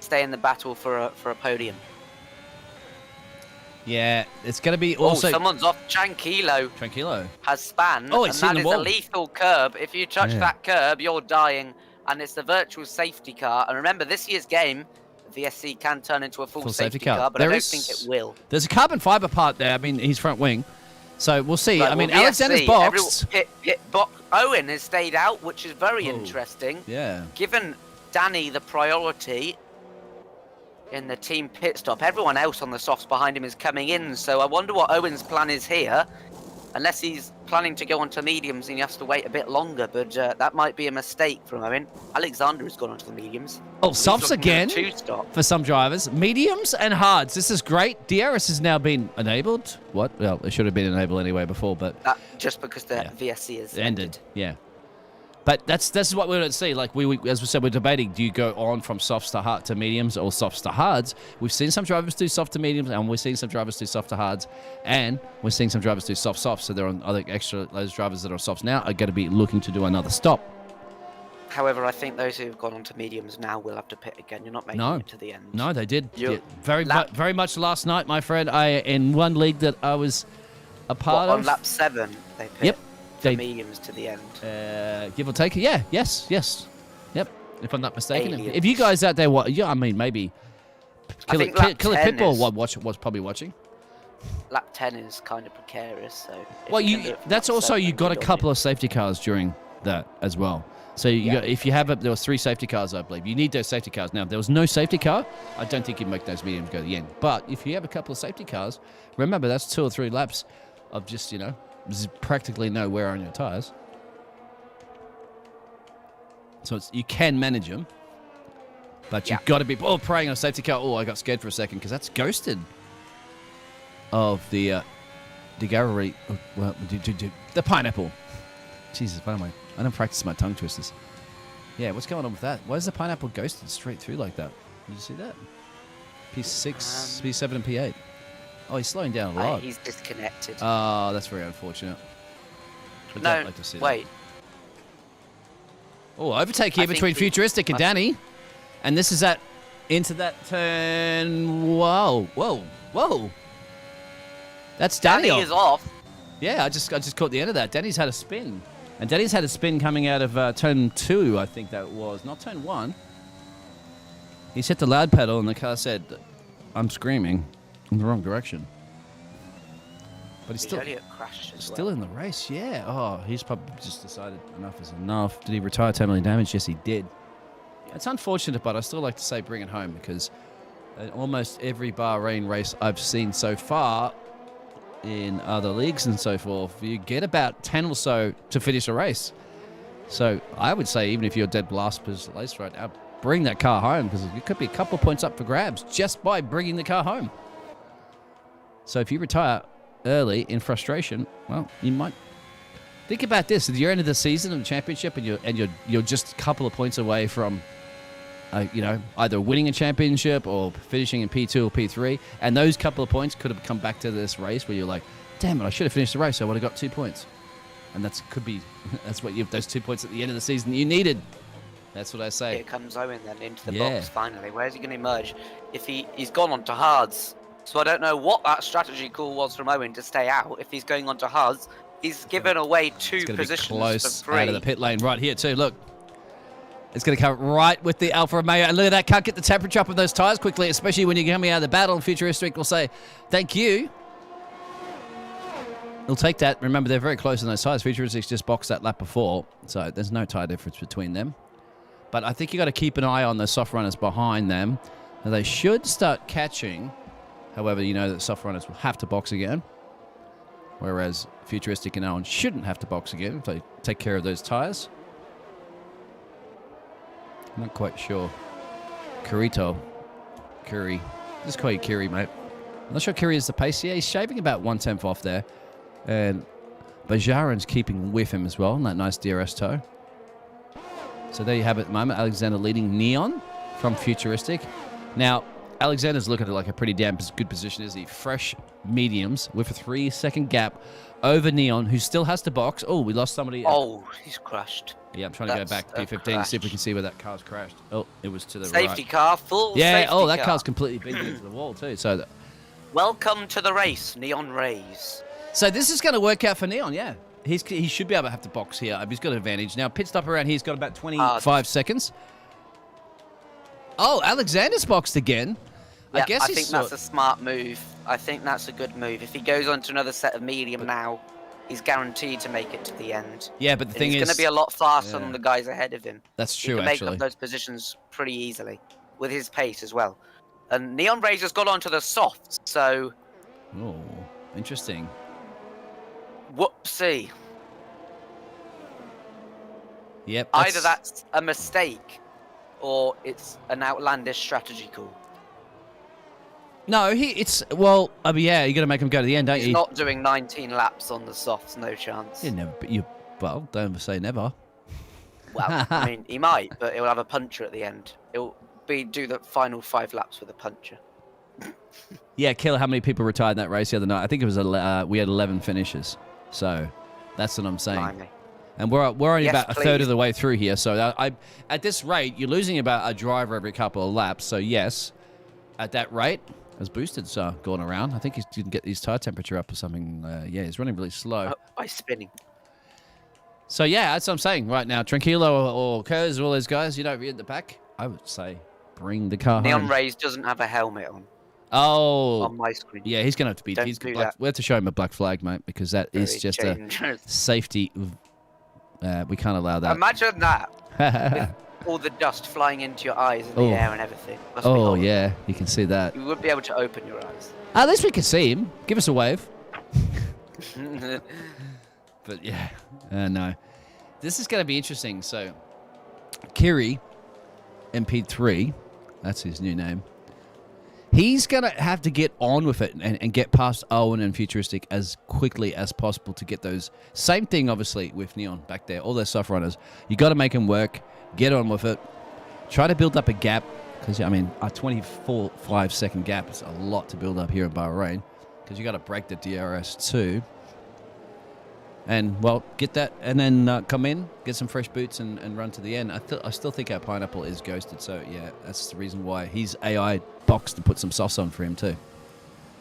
stay in the battle for a podium. Yeah, it's going to be also... Oh, someone's off. Tranquilo has span, and that is a lethal curb. If you touch that curb, you're dying, and it's the virtual safety car. And remember, this year's game, the VSC can turn into a full safety car, but I don't think it will. There's a carbon fiber part there, I mean, his front wing. So we'll see. But, I mean, Alexander's boxed. Owen has stayed out, which is very interesting. Yeah. Given Danny the priority in the team pit stop, everyone else on the softs behind him is coming in, so I wonder what Owen's plan is here. Unless he's planning to go onto mediums and he has to wait a bit longer, but that might be a mistake from Owen. Alexander has gone onto the mediums. Oh, softs again for some drivers. Mediums and hards. This is great. DRS has now been enabled. What? Well, it should have been enabled anyway before, but... just because the VSC is ended. Yeah. But that's what we're going to see. Like as we said, we're debating: do you go on from softs to hard to mediums or softs to hards? We've seen some drivers do soft to mediums, and we're seeing some drivers do soft to hards, and we're seeing some drivers do softs. So there are other extra. Those drivers that are softs now are going to be looking to do another stop. However, I think those who've gone on to mediums now will have to pit again. You're not making it to the end. No, they did. Yeah, very much last night, my friend. In one league that I was a part of. On lap 7, they pit. Yep. Mediums to the end. Give or take. Yeah. Yes. Yep. If I'm not mistaken. If you guys out there, I mean, maybe Killer Pitbull was probably watching. lap 10 is kind of precarious. So Well, that's also you got a couple of safety cars during that as well. So you got, if you have there was 3 safety cars, I believe. You need those safety cars. Now, if there was no safety car, I don't think you'd make those mediums go to the end. But if you have a couple of safety cars, remember that's 2 or 3 laps of just, there's practically no wear on your tires. So you can manage them, but you've got to be praying on a safety car. Oh, I got scared for a second because that's ghosted of the gallery. Well, the pineapple. Jesus, why am I don't practice my tongue twisters. Yeah, what's going on with that? Why is the pineapple ghosted straight through like that? Did you see that? P6, P7, and P8. Oh, he's slowing down a lot. He's disconnected. Oh, that's very unfortunate. I don't like to see wait. That. Oh, overtake here between Futuristic and Danny. And this is into that turn. Whoa. That's Danny. Danny is off. Yeah, I just caught the end of that. Danny's had a spin. And Danny's had a spin coming out of turn 2, I think that was. Not turn 1. He's hit the loud pedal and the car said, I'm screaming in the wrong direction. But he's still in the race, yeah. Oh, he's probably just decided enough is enough. Did he retire terminally damaged? Yes, he did. It's unfortunate, but I still like to say bring it home because almost every Bahrain race I've seen so far in other leagues and so forth, you get about 10 or so to finish a race. So I would say even if you're dead last place right now, bring that car home because it could be a couple of points up for grabs just by bringing the car home. So if you retire early in frustration, well, you might think about this: at the end of the season of the championship, and you're just a couple of points away from, either winning a championship or finishing in P2 or P3, and those couple of points could have come back to this race where you're like, damn it, I should have finished the race. I would have got 2 points, and that's what those 2 points at the end of the season you needed. That's what I say. Here comes Owen then into the box finally. Where's he going to emerge? If he's gone on to hards. So I don't know what that strategy call was from Owen to stay out. If he's going on to hards, he's given away 2 positions close for free. Out of the pit lane right here too. Look, it's going to come right with the Alfa Romeo. And look at that, can't get the temperature up of those tyres quickly, especially when you're coming out of the battle. And Futuristic will say, thank you. He'll take that. Remember, they're very close in those tyres. Futuristic's just boxed that lap before, so there's no tyre difference between them. But I think you got to keep an eye on the soft runners behind them. Now, they should start catching. However, you know that soft runners will have to box again, whereas Futuristic and Owen shouldn't have to box again if they take care of those tyres. I'm not quite sure. Curry. Just call you Curry, mate. I'm not sure Curry is the pace. Yeah, he's shaving about 1/10 off there. And Bajaran's keeping with him as well in that nice DRS toe. So there you have it at the moment. Alexander leading Neon from Futuristic. Now, Alexander's looking at like a pretty damn good position, isn't he? Fresh mediums with a 3-second gap over Neon, who still has to box. Oh, we lost somebody. Oh, he's crashed. Yeah, I'm trying to go back to P15 and see if we can see where that car's crashed. Oh, it was to the safety right. car, full safety car. That car. Car's completely beaten into the wall too. So, welcome to the race, Neon Rays. So this is going to work out for Neon, yeah. He should be able to have to box here. He's got an advantage. Now, pit stop around here, he's got about 25 seconds. Oh, Alexander's boxed again. Yeah, I think that's a smart move. I think that's a good move. If he goes on to another set of medium now, he's guaranteed to make it to the end. Yeah, but the thing is, he's going to be a lot faster than the guys ahead of him. That's true, he can make up those positions pretty easily with his pace as well. And Neon Rays has got onto the softs, so... Oh, interesting. Whoopsie. Yep. Either that's a mistake or it's an outlandish strategy call. No, yeah, you got to make him go to the end, don't you? He's not doing 19 laps on the softs, no chance. Don't ever say never. Well, I mean, he might, but he'll have a puncher at the end. He'll do the final 5 laps with a puncher. Yeah, Killer, how many people retired in that race the other night? I think it was we had 11 finishes. So that's what I'm saying. Blimey. And we're only about a third of the way through here. So at this rate, you're losing about a driver every couple of laps. So yes, at that rate, as boosted's going around, I think he didn't get his tire temperature up or something. He's running really slow. By spinning. So yeah, that's what I'm saying right now. Tranquilo or Kurz, all those guys, read the pack. I would say bring the car home. Neon Rays doesn't have a helmet on. Oh, on my screen. yeah, he's going to have to be. Don't do black, that. we have to show him a black flag, mate, because that is Very just dangerous. a safety. We can't allow that. Imagine that. With all the dust flying into your eyes and the Oh. air and everything. Must be Oh, horrible. yeah, you can see that. You would be able to open your eyes. At least we can see him. Give us a wave. But yeah, no. This is going to be interesting. So, Kiri, MP3, that's his new name. He's going to have to get on with it and get past Owen and Futuristic as quickly as possible to get those. Same thing, obviously, with Neon back there. All those soft runners. You got to make them work. Get on with it. Try to build up a gap. Because, I mean, a 24.5-second gap is a lot to build up here in Bahrain. Because you got to break the DRS too. And, well, get that and then come in, get some fresh boots and run to the end. I still think our Pineapple is ghosted. So, yeah, that's the reason why he's AI boxed to put some softs on for him too.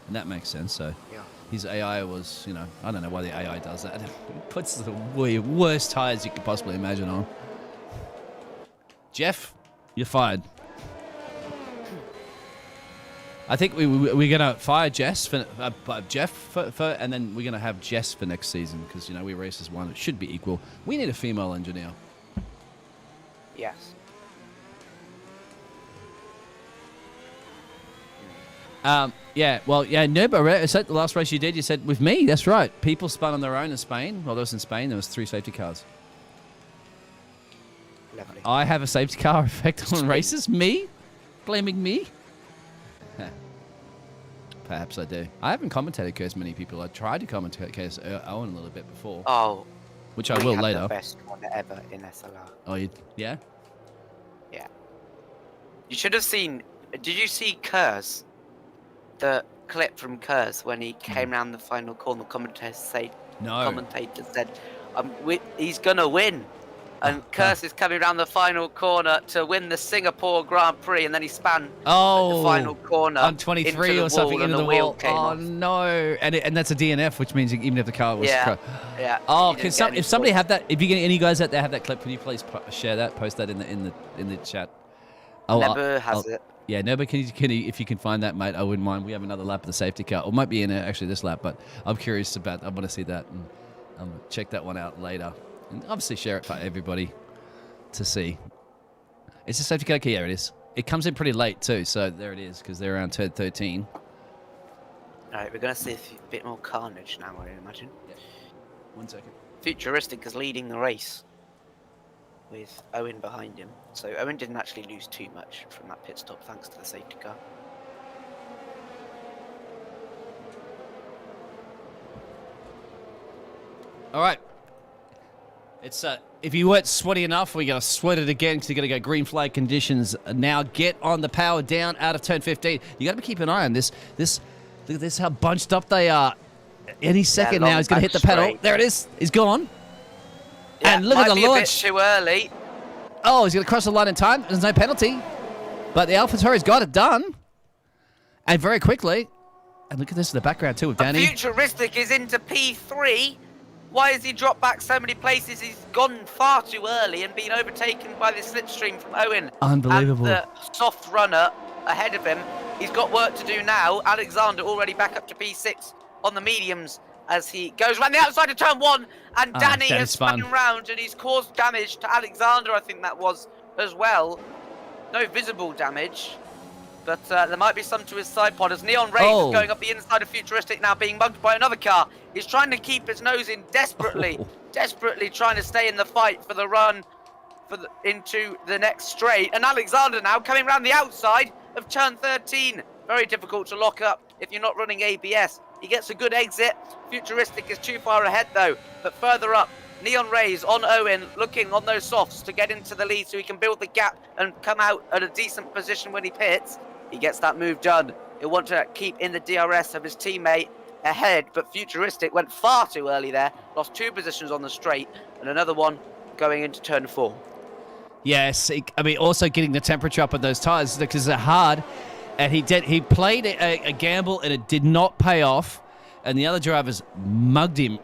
And that makes sense. So, Yeah. his AI was, you know, I don't know why the AI does that. It puts the worst tires you could possibly imagine on. Jeff, you're fired. I think we're going to fire Jeff for and then we're going to have Jess for next season because, you know, we race as one. It should be equal. We need a female engineer. Yes. Yeah, well, yeah, Nurba, is that the last race you did? You said, with me, that's right. People spun on their own in Spain. Well, that was in Spain. There was 3 safety cars. Lovely. I have a safety car effect on races? Me? Blaming me? Perhaps I do. I haven't commentated Curse many people. I tried to commentate Curse Owen a little bit before. Oh. Which I will had later. The best one ever in SLR. Oh, yeah? Yeah. You should have seen. Did you see Curse? The clip from Curse when he came round the final corner. The commentator said, he's gonna win. And Curse is coming around the final corner to win the Singapore Grand Prix, and then he span the final corner on 23 or something into the wall. Oh no! And that's a DNF, which means even if the car was yeah. Oh, can if somebody have that? If you get any guys out there have that clip, can you please share that? Post that in the chat. Oh, Never has it. Yeah, no, but can you, if you can find that, mate, I wouldn't mind. We have another lap of the safety car, or might be in actually this lap, but I'm curious about. I want to see that and check that one out later. And obviously share it for everybody to see. It's a safety car key. Yeah, it is. It comes in pretty late too, so there it is, because they're around turn 13. Alright, we're going to see a bit more carnage now, I imagine. Yeah. 1 second. Futuristic is leading the race with Owen behind him. So Owen didn't actually lose too much from that pit stop thanks to the safety car. Alright. It's if you weren't sweaty enough, we're going to sweat it again because you're going to go green flag conditions now. Get on the power down out of turn 15. You got to keep an eye on this. Look at this, how bunched up they are. Any second now, he's going to hit the pedal. There it is. He's gone. Yeah, and look at the launch. A bit too early. Oh, he's going to cross the line in time. There's no penalty. But the AlphaTauri's got it done. And very quickly. And look at this in the background too with Danny. Futuristic is into P3. Why has he dropped back so many places? He's gone far too early and been overtaken by the slipstream from Owen. Unbelievable. And the soft runner ahead of him. He's got work to do now. Alexander already back up to P6 on the mediums as he goes around the outside of turn 1. And Danny has spun round and he's caused damage to Alexander, I think that was, as well. No visible damage. But there might be some to his side pod as Neon Rays is going up the inside of Futuristic now, being mugged by another car. He's trying to keep his nose in desperately, desperately trying to stay in the fight for the run into the next straight. And Alexander now coming around the outside of turn 13. Very difficult to lock up if you're not running ABS. He gets a good exit. Futuristic is too far ahead though. But further up, Neon Rays on Owen, looking on those softs to get into the lead so he can build the gap and come out at a decent position when he pits. He gets that move done. He'll want to keep in the DRS of his teammate ahead, but Futuristic went far too early there. Lost 2 positions on the straight, and another one going into turn 4. Yes, I mean, also getting the temperature up on those tires because they're hard. And he played a gamble, and it did not pay off. And the other drivers mugged him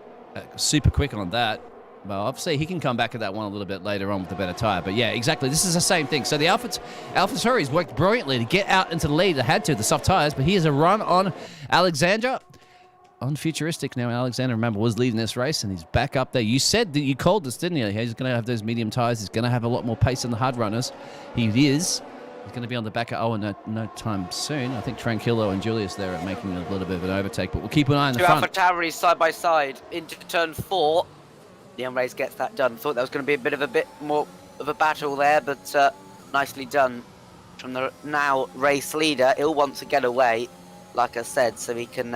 super quick on that. Well, obviously he can come back at that one a little bit later on with a better tyre. But yeah, exactly. This is the same thing. So the AlphaTauri's worked brilliantly to get out into the lead. They had to, the soft tyres. But here's a run on Alexander. On Futuristic now, Alexander, remember, was leading this race, and he's back up there. You said that you called this, didn't you? He's going to have those medium tyres. He's going to have a lot more pace than the hard runners. He is. He's going to be on the back of Owen no time soon. I think Tranquillo and Julius there are making a little bit of an overtake, but we'll keep an eye on the front. Two AlphaTauris side by side into turn 4. Leon Reyes gets that done. Thought that was going to be a bit more of a battle there, but nicely done from the now race leader. He'll want to get away, like I said, so he can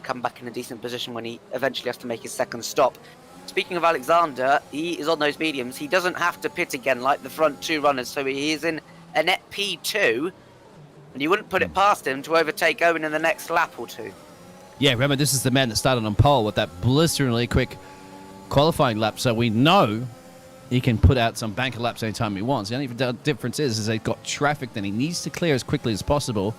come back in a decent position when he eventually has to make his second stop. Speaking of Alexander, he is on those mediums. He doesn't have to pit again like the front 2 runners, so he is in a net P2, and you wouldn't put it past him to overtake Owen in the next lap or 2. Yeah, remember, this is the man that started on pole with that blisteringly quick qualifying lap, so we know he can put out some banker laps anytime he wants. The only difference is they've got traffic that he needs to clear as quickly as possible.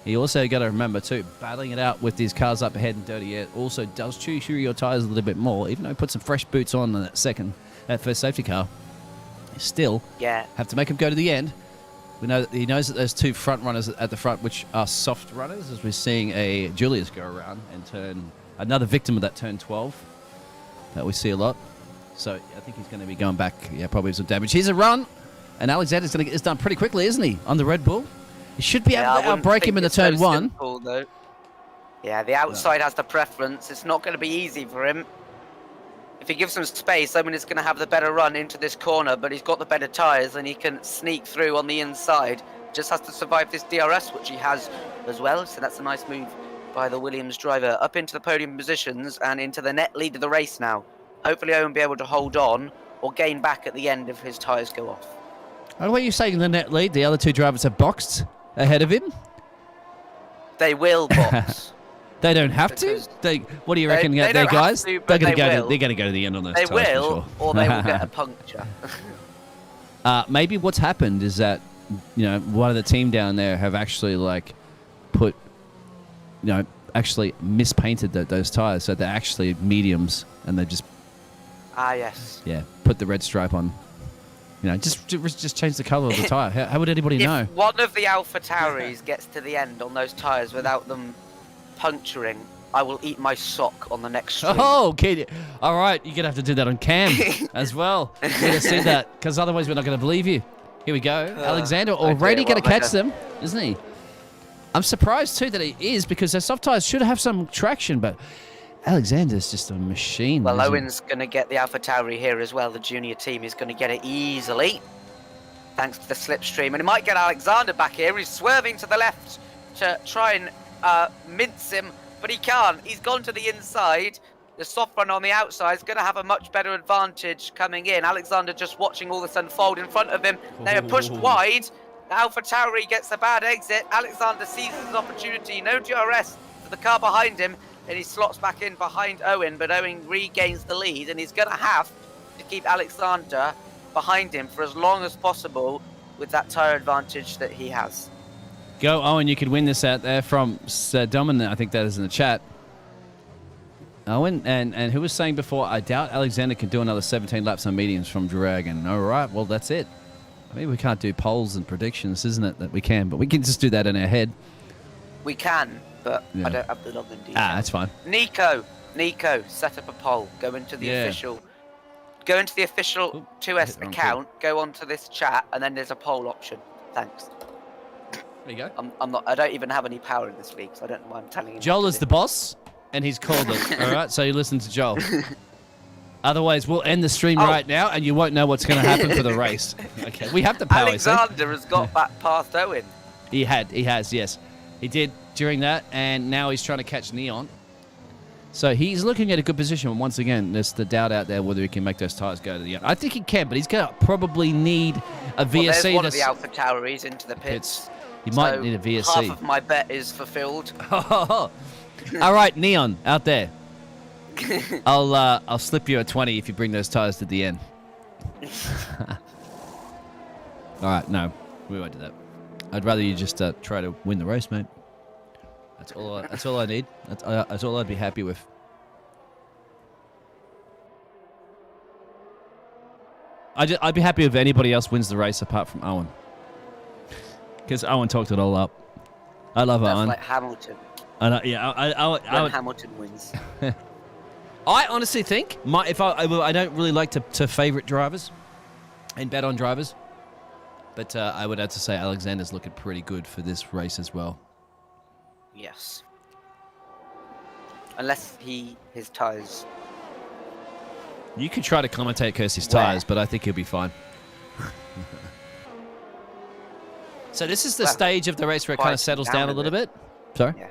You also got to remember, too, battling it out with these cars up ahead in dirty air also does chew your tyres a little bit more. Even though he put some fresh boots on that first safety car, you still have to make him go to the end. We know that he knows that there's 2 front runners at the front, which are soft runners, as we're seeing a Julius go around and turn another victim of that turn 12 that we see a lot. So I think he's going to be going back, probably with some damage. Here's a run, and Alexander's going to get this done pretty quickly, isn't he, on the Red Bull? He should be able to outbrake him in the turn 1. Simple, though. Yeah, the outside has the preference. It's not going to be easy for him. If he gives some space, Owen is going to have the better run into this corner, but he's got the better tyres and he can sneak through on the inside. Just has to survive this DRS, which he has as well. So that's a nice move by the Williams driver. Up into the podium positions and into the net lead of the race now. Hopefully Owen will be able to hold on or gain back at the end if his tyres go off. Oh, what are you saying in the net lead? The other 2 drivers have boxed ahead of him? They will box. They don't have to? What do you reckon, they guys? They're going to go to the end on those They tyres, will, sure. or they will get a puncture. Maybe what's happened is that, one of the team down there have actually, put, actually mispainted those tyres, so they're actually mediums, and they just... yes. Yeah, put the red stripe on. Just change the colour of the tyre. How would anybody know? If one of the AlphaTauris gets to the end on those tyres without them puncturing, I will eat my sock on the next stream. Oh, kid. All right, you're going to have to do that on cam as well. You're going to see that, because otherwise we're not going to believe you. Here we go. Alexander already going to catch them, isn't he? I'm surprised, too, that he is, because their soft tyres should have some traction, but Alexander's just a machine. Well, Owen's going to get the AlphaTauri here as well. The junior team is going to get it easily, thanks to the slipstream. And it might get Alexander back here. He's swerving to the left to try and mince him, but he can't. He's gone to the inside. The soft runner on the outside is going to have a much better advantage coming in. Alexander just watching all this unfold in front of him. They are pushed wide. The AlphaTauri gets a bad exit. Alexander seizes his opportunity. No DRS for the car behind him. And he slots back in behind Owen, but Owen regains the lead, and he's going to have to keep Alexander behind him for as long as possible with that tyre advantage that he has. Go, Owen, you could win this out there from Dominant. I think that is in the chat. Owen, and who was saying before, I doubt Alexander can do another 17 laps on mediums from Dragon. All right, well, that's it. I mean, we can't do polls and predictions, isn't it, that we can? But we can just do that in our head. We can, but I don't have the login details. That's fine. Nico, set up a poll. Go into the official 2S account. Go onto this chat, and then there's a poll option. Thanks. There you go. I don't even have any power in this league, so I don't know why I'm telling you. Joel is the boss, and he's called it. All right, so you listen to Joel. Otherwise, we'll end the stream right now, and you won't know what's going to happen for the race. Okay, we have the power. Alexander has got back past Owen. He has, yes. He did during that, and now he's trying to catch Neon. So he's looking at a good position. Once again, there's the doubt out there whether he can make those tyres go to the end. I think he can, but he's going to probably need a VSC. Well, there's one of the AlphaTauris into the pits. He might need a VSC. Half of my bet is fulfilled. All right, Neon, out there. I'll slip you a 20 if you bring those tyres to the end. All right, no, we won't do that. I'd rather you just try to win the race, mate. That's all I need. That's all I'd be happy with. I'd be happy if anybody else wins the race apart from Owen. Because Owen talked it all up. I love That's Owen. like Hamilton. When Hamilton wins. I honestly think I don't really like to favourite drivers and bet on drivers, but I would have to say Alexander's looking pretty good for this race as well. Yes. Unless his tyres. You could try to commentate Kirsty's tyres, but I think he'll be fine. So this is the stage of the race where it kind of settles down a little bit. Sorry? Yeah.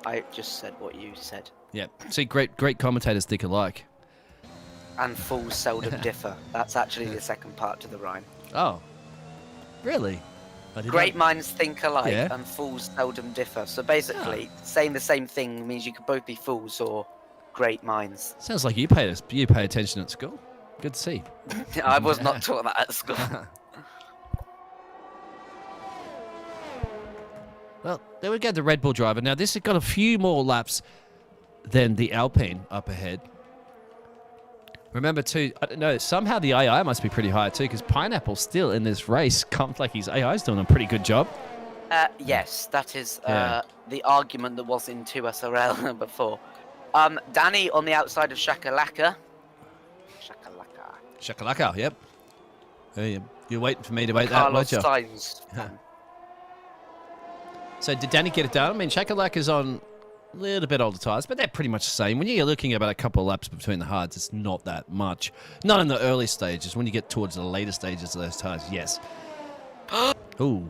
I just said what you said. Yeah. See, great commentators think alike. And fools seldom differ. That's actually the second part to the rhyme. Oh. Really? Great minds think alike, and fools seldom differ. So basically, saying the same thing means you could both be fools or great minds. Sounds like you pay attention at school. Good to see. I was not taught that at school. Well, there we go, the Red Bull driver. Now, this has got a few more laps than the Alpine up ahead. Remember, too, I don't know, somehow the AI must be pretty high, too, because Pineapple's still in this race. Comes like his AI's doing a pretty good job. Yes, that is the argument that was in 2SRL before. Danny on the outside of Shakalaka. Shakalaka, yep. You're waiting for me to wait that, weren't you? So did Danny get it done? I mean, Shakalaka's on a little bit older tyres, but they're pretty much the same. When you're looking at about a couple of laps between the hards, it's not that much. Not in the early stages. When you get towards the later stages of those tyres, yes. Ooh.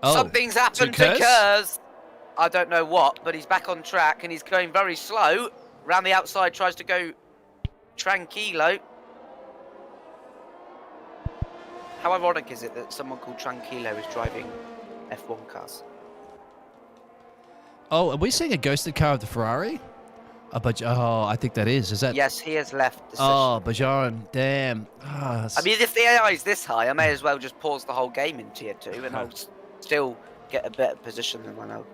Oh, something's happened to Kurz. I don't know what, but he's back on track and he's going very slow. Round the outside, tries to go tranquilo. How ironic is it that someone called Tranquilo is driving F1 cars? Oh, are we seeing a ghosted car of the Ferrari? I think that is. Is that? Yes, he has left the session. Oh, Bajan, damn. I mean, if the AI is this high, I may as well just pause the whole game in Tier 2 and I'll still get a better position than I know.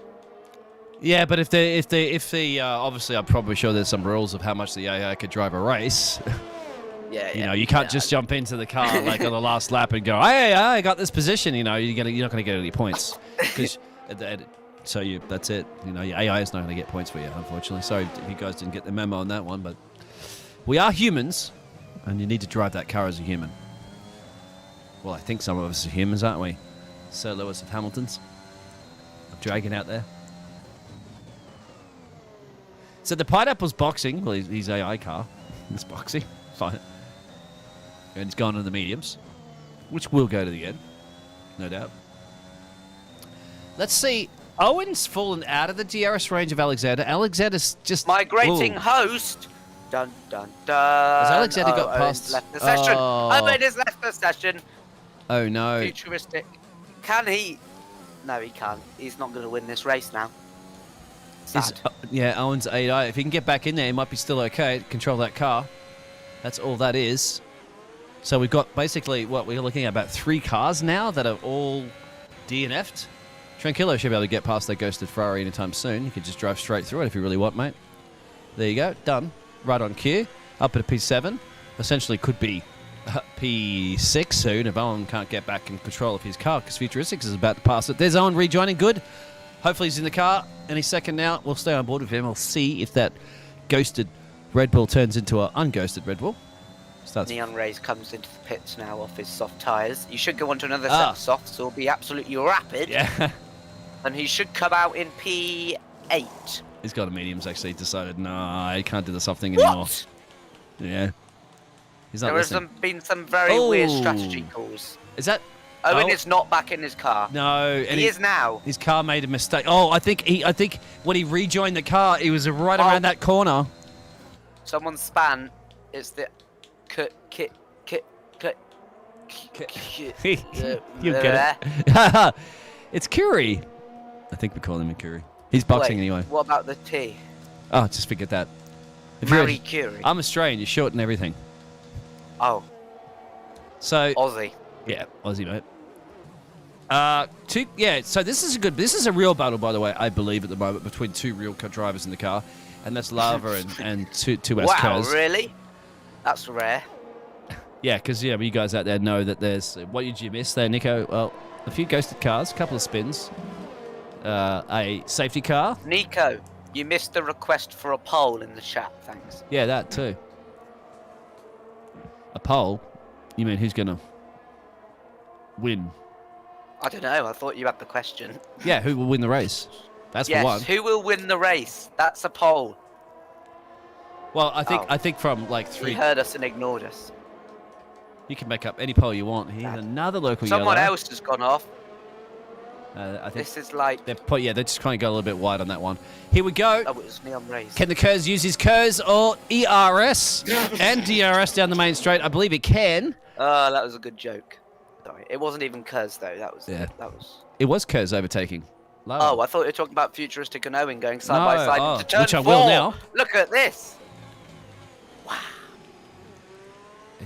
Yeah, but if the obviously, I'm probably sure there's some rules of how much the AI could drive a race. Yeah, you can't just jump into the car like on the last lap and go, hey, I got this position. You're not going to get any points. So that's it. Your AI is not going to get points for you, unfortunately. Sorry if you guys didn't get the memo on that one, but we are humans, and you need to drive that car as a human. Well, I think some of us are humans, aren't we? Sir Lewis of Hamilton's. A dragon out there. So the Pineapple's boxing. Well, he's AI car. He's boxing. Fine. And he's gone on the mediums, which will go to the end, no doubt. Let's see. Owen's fallen out of the DRS range of Alexander. Alexander's just migrating host. Dun dun dun. Has Alexander got past? Left the session. Owen has left the session. Oh no. Futuristic. Can he? No, he can't. He's not going to win this race now. Sad. Owen's AI. If he can get back in there, he might be still okay. Control that car. That's all that is. So we've got basically what we're looking at about 3 cars now that are all DNF'd. Tranquillo should be able to get past that ghosted Ferrari anytime soon. You could just drive straight through it if you really want, mate. There you go. Done. Right on cue. Up at a P7. Essentially could be P6 soon if Owen can't get back in control of his car because Futuristics is about to pass it. There's Owen rejoining. Good. Hopefully he's in the car any second now. We'll stay on board with him. We'll see if that ghosted Red Bull turns into an unghosted Red Bull. Neon Rays comes into the pits now off his soft tyres. You should go on to another set of softs, so it'll be absolutely rapid. Yeah. And he should come out in P8. He's got a mediums actually decided, no, I can't do the soft thing anymore. What? Yeah. He's not there has been some very weird strategy calls. Is that... Owen is not back in his car. No. And he is now. His car made a mistake. Oh, I think when he rejoined the car, he was right around that corner. Someone span. It's the... You get it. It's Curie. I think we call him a Curie. He's boxing anyway. What about the T? Oh, just forget that. Marie Curie. I'm Australian. You're short and everything. Oh. So. Aussie. Yeah, Aussie, mate. So this is a real battle, by the way, I believe, at the moment, between 2 real drivers in the car. And that's Lava and two wow, Kurz. Really? That's rare. Yeah, because you guys out there know that there's... What did you miss there, Nico? Well, a few ghosted cars, a couple of spins, a safety car. Nico, you missed the request for a poll in the chat, thanks. Yeah, that too. A poll? You mean who's going to win? I don't know, I thought you had the question. Yeah, who will win the race? That's for one. Yes, who will win the race? That's a poll. Well, I think from like 3... He heard us and ignored us. You can make up any poll you want. Here's another local Someone yellow. else has gone off. I think This is like... they're just trying to go a little bit wide on that one. Here we go. Oh, it was me on race. Can the Kers use his Kers or ERS and DRS down the main straight? I believe it can. Oh, that was a good joke. Sorry, it wasn't even Kers though. That was... Yeah. That was... It was Kers overtaking. Low. Oh, I thought you were talking about Futuristic and Owen going side by side into turn which I 4. will now. Look at this.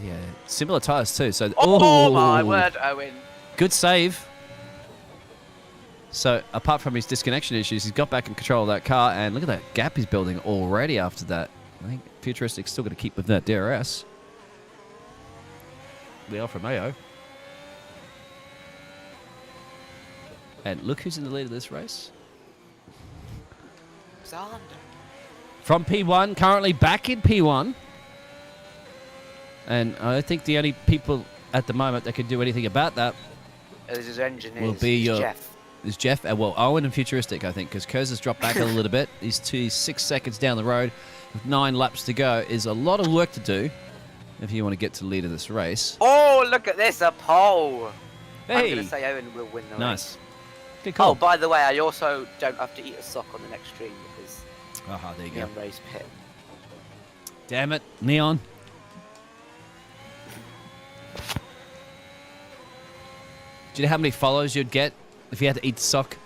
Yeah, similar tyres too. So Oh my word, Owen. Good save. So apart from his disconnection issues, he's got back in control of that car, and look at that gap he's building already after that. I think Futuristic's still going to keep with that DRS. The Alfa Romeo. And look who's in the lead of this race. Xander. From P1, currently back in P1. And I think the only people at the moment that can do anything about that As his engineers, will be Jeff. Is Jeff. Well, Owen and Futuristic, I think, because Kurz has dropped back a little bit. He's 6 seconds down the road with 9 laps to go. Is a lot of work to do if you want to get to the lead of this race. Oh, look at this, a pole. I'm Hey, going to say Owen will win the nice. race. Good call. Oh, by the way, I also don't have to eat a sock on the next stream because There you me go. on race pit. Damn it, Neon. Do you know how many follows you'd get if you had to eat the sock?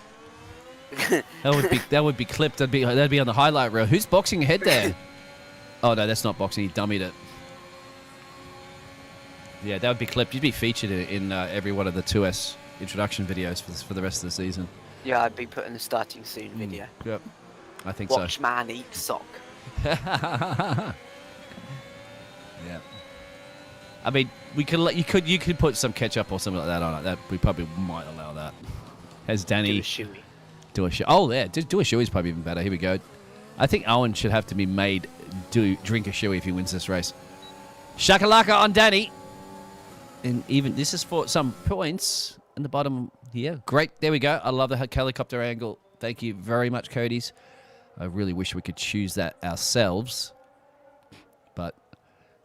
That would be clipped. That'd be on the highlight reel. Who's boxing ahead there? Oh no, that's not boxing. He dummied it. Yeah, that would be clipped. You'd be featured in every one of the 2S introduction videos for the rest of the season. Yeah, I'd be putting the starting soon video. Yep, I think Watch man eat sock. so. Yeah. I mean, you could put some ketchup or something like that on it. That we probably might allow that. Has Danny Do a shoey. do a shoe? Oh, yeah, do a shoey is probably even better. Here we go. I think Owen should have to be made drink a shoey if he wins this race. Shakalaka on Danny, and even this is for some points in the bottom here. Great, there we go. I love the helicopter angle. Thank you very much, Cody's. I really wish we could choose that ourselves, but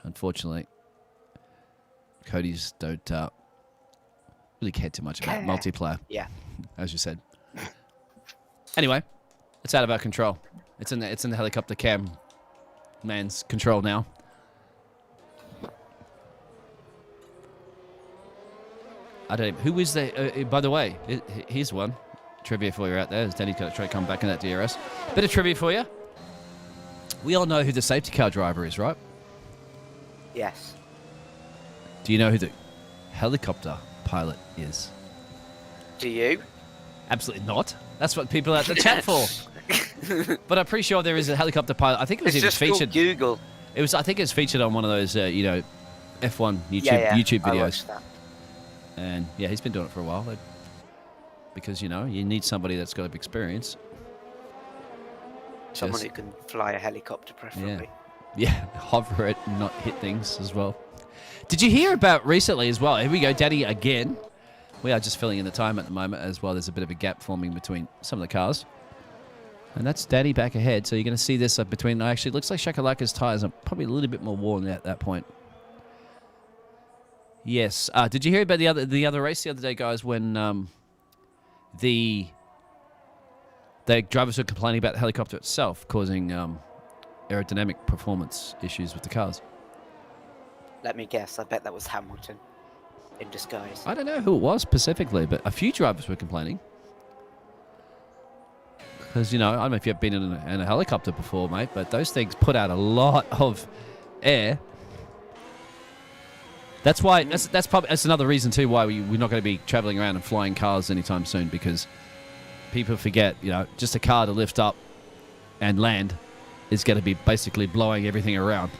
unfortunately. Cody's don't really care too much about multiplayer. Yeah. As you said. Anyway, it's out of our control. It's in the helicopter cam man's control now. I don't even, who is the by the way, here's one trivia for you out there. As Danny's going to try to come back in that DRS. Bit of trivia for you. We all know who the safety car driver is, right? Yes. Do you know who the helicopter pilot is? Do you? Absolutely not. That's what people are at the chat for. But I'm pretty sure there is a helicopter pilot. I think it was It's even just called featured. Google. It was. I think it was featured on one of those, F1 YouTube Yeah, YouTube I videos. watched that. And yeah, he's been doing it for a while. Because you need somebody that's got experience. Someone Just- who can fly a helicopter, preferably. Yeah, hover it and not hit things as well. Did you hear about recently as well? Here we go, Daddy again. We are just filling in the time at the moment as well. There's a bit of a gap forming between some of the cars. And that's Daddy back ahead. So you're going to see this between... Actually, it looks like Shakalaka's tyres are probably a little bit more worn at that point. Yes. Did you hear about the other race the other day, guys, when the drivers were complaining about the helicopter itself causing aerodynamic performance issues with the cars? Let me guess. I bet that was Hamilton in disguise. I don't know who it was specifically, but a few drivers were complaining. Because, I don't know if you've been in a helicopter before, mate, but those things put out a lot of air. That's why, that's another reason too why we're not going to be traveling around and flying cars anytime soon, because people forget, just a car to lift up and land is going to be basically blowing everything around.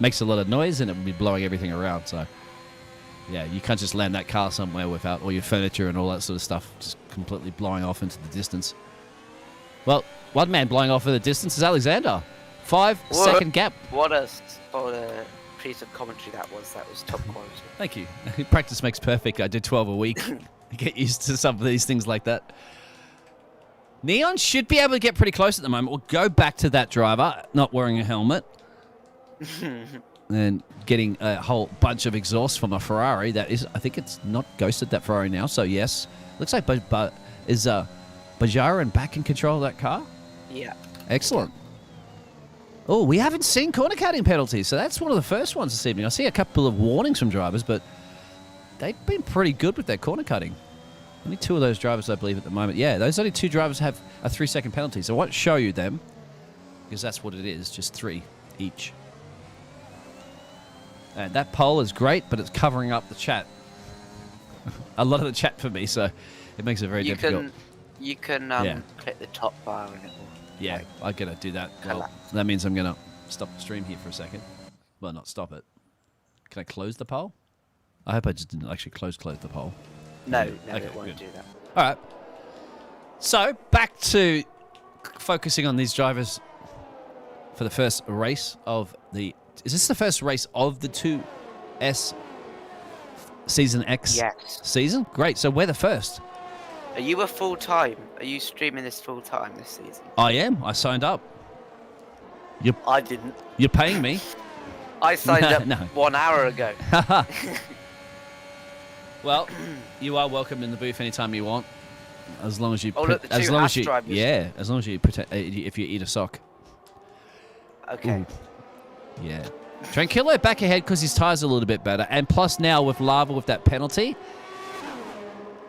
makes a lot of noise and it would be blowing everything around. So, yeah, you can't just land that car somewhere without all your furniture and all that sort of stuff just completely blowing off into the distance. Well, one man blowing off in the distance is Alexander. 5-second gap. What a piece of commentary that was. That was top quality. Thank you. Practice makes perfect. I did 12 a week. Get used to some of these things like that. Neon should be able to get pretty close at the moment. We'll go back to that driver, not wearing a helmet. And getting a whole bunch of exhaust from a Ferrari. That is, I think it's not ghosted, that Ferrari now. So, yes. Looks like is Bajaran back in control of that car? Yeah. Excellent. Oh, we haven't seen corner cutting penalties, so that's one of the first ones this evening. I see a couple of warnings from drivers, but they've been pretty good with their corner cutting. Only 2 of those drivers, I believe, at the moment. Yeah, those only 2 drivers have a 3-second penalty, so I won't show you them because that's what it is, just 3 each. And that poll is great, but it's covering up the chat. A lot of the chat for me, so it makes it very difficult. You can click the top bar and it will... Yeah, I'm going to do that. Well, that means I'm going to stop the stream here for a second. Well, not stop it. Can I close the poll? I hope I just didn't actually close the poll. No, okay, it won't good. do that. All right. So, back to focusing on these drivers for the first race of the... Is this the first race of the 2S Season X season? Great, so we're the first. Are you full-time? Are you streaming this full-time this season? I am. I signed up. I didn't. You're paying me? I signed up 1 hour ago. Well, you are welcome in the booth anytime you want, as long as you. Look, the two Haas drivers. Yeah, as long as you protect. If you eat a sock. Okay. Ooh. Yeah. Tranquillo back ahead because his tires are a little bit better, and plus now with Lava with that penalty,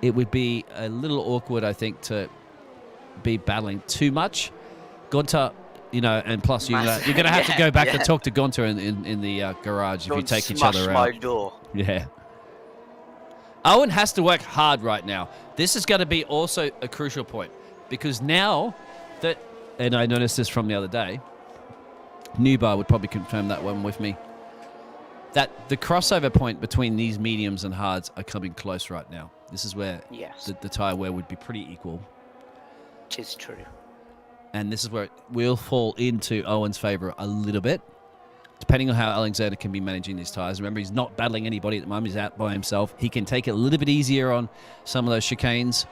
it would be a little awkward, I think, to be battling too much. Gunter, and plus you're going to have to go back and talk to Gunter in the garage if you take each other out. My door. Yeah. Owen has to work hard right now. This is going to be also a crucial point because now that, and I noticed this from the other day, Newbar would probably confirm that one with me, that the crossover point between these mediums and hards are coming close right now. This is where the tyre wear would be pretty equal. It is true. And this is where it will fall into Owen's favour a little bit, depending on how Alexander can be managing these tyres. Remember, he's not battling anybody at the moment. He's out by himself. He can take it a little bit easier on some of those chicanes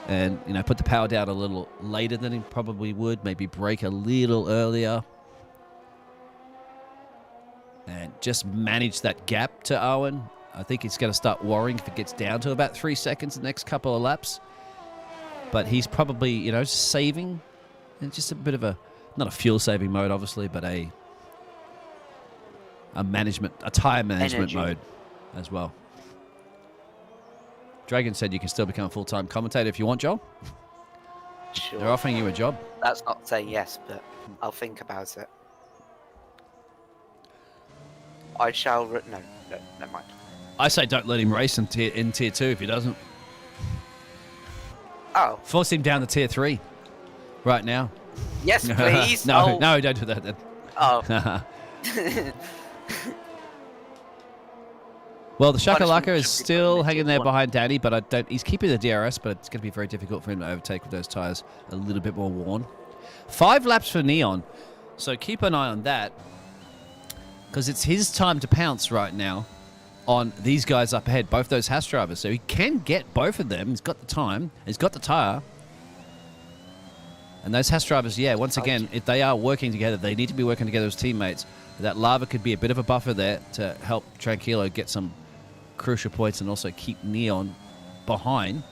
and, put the power down a little later than he probably would. Maybe brake a little earlier. And just manage that gap to Owen. I think he's going to start worrying if it gets down to about 3 seconds the next couple of laps. But he's probably, saving. And just a bit of not a fuel-saving mode, obviously, but a tyre management mode as well. Dragon said you can still become a full-time commentator if you want, Joel. Sure. They're offering you a job. That's not saying yes, but I'll think about it. I shall... No, never mind. I say don't let him race in tier 2 if he doesn't. Oh. Force him down to tier 3 right now. Yes, please. No, don't do that then. Oh. Well, the Shakalaka is still hanging there behind Danny, but he's keeping the DRS, but it's going to be very difficult for him to overtake with those tyres a little bit more worn. 5 laps for Neon, so keep an eye on that, because it's his time to pounce right now on these guys up ahead, both those Haas drivers. So he can get both of them. He's got the time. He's got the tyre. And those Haas drivers, once again, if they are working together, they need to be working together as teammates. That Lava could be a bit of a buffer there to help Tranquillo get some crucial points and also keep Neon behind,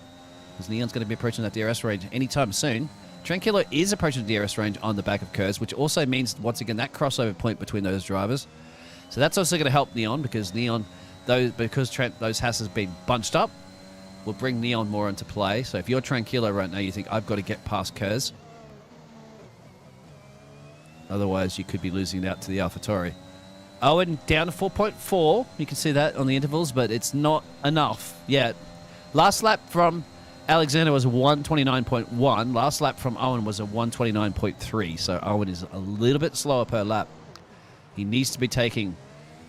because Neon's going to be approaching that DRS range anytime soon. Tranquillo is approaching the DRS range on the back of Kurz, which also means, once again, that crossover point between those drivers. So that's also going to help Neon, because those Haas has been bunched up, will bring Neon more into play. So if you're Tranquillo right now, you think, I've got to get past Kurz. Otherwise, you could be losing out to the AlphaTauri. Owen down to 4.4. You can see that on the intervals, but it's not enough yet. Last lap from Alexander was a 129.1. Last lap from Owen was a 129.3. So Owen is a little bit slower per lap. He needs to be taking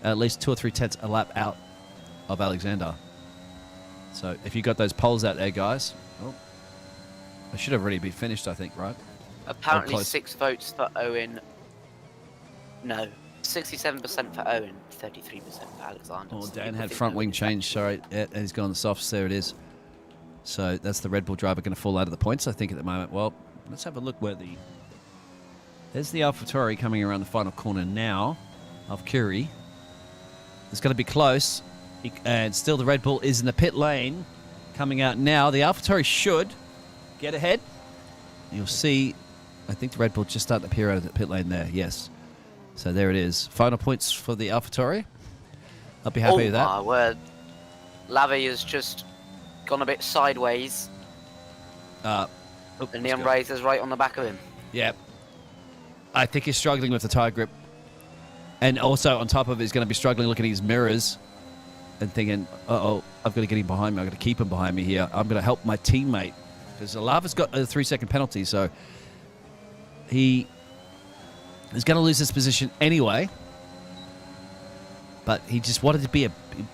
at least 2 or 3 tenths a lap out of Alexander. So if you got those poles out there, guys, well, they should have already been finished, I think, right? Apparently 6 votes for Owen. No, 67% for Owen, 33% for Alexander. Oh, Dan had front wing change. Sorry, yeah, he's gone the softs. There it is. So that's the Red Bull driver going to fall out of the points, I think, at the moment. Well, let's have a look where the... There's the AlphaTauri coming around the final corner now of Curie. It's going to be close. And still the Red Bull is in the pit lane. Coming out now. The AlphaTauri should get ahead. You'll see, I think the Red Bull just starting to appear out of the pit lane there. Yes. So there it is. Final points for the AlphaTauri. I'll be happy with that. Oh, my word. Lavi has just gone a bit sideways. And Neon Razor's right on the back of him. Yeah. I think he's struggling with the tyre grip. And also, on top of it, he's going to be struggling looking at his mirrors and thinking, uh-oh, I've got to get him behind me. I've got to keep him behind me here. I'm going to help my teammate. Because Lava's got a 3-second penalty, so he is going to lose this position anyway. But he just wanted to be a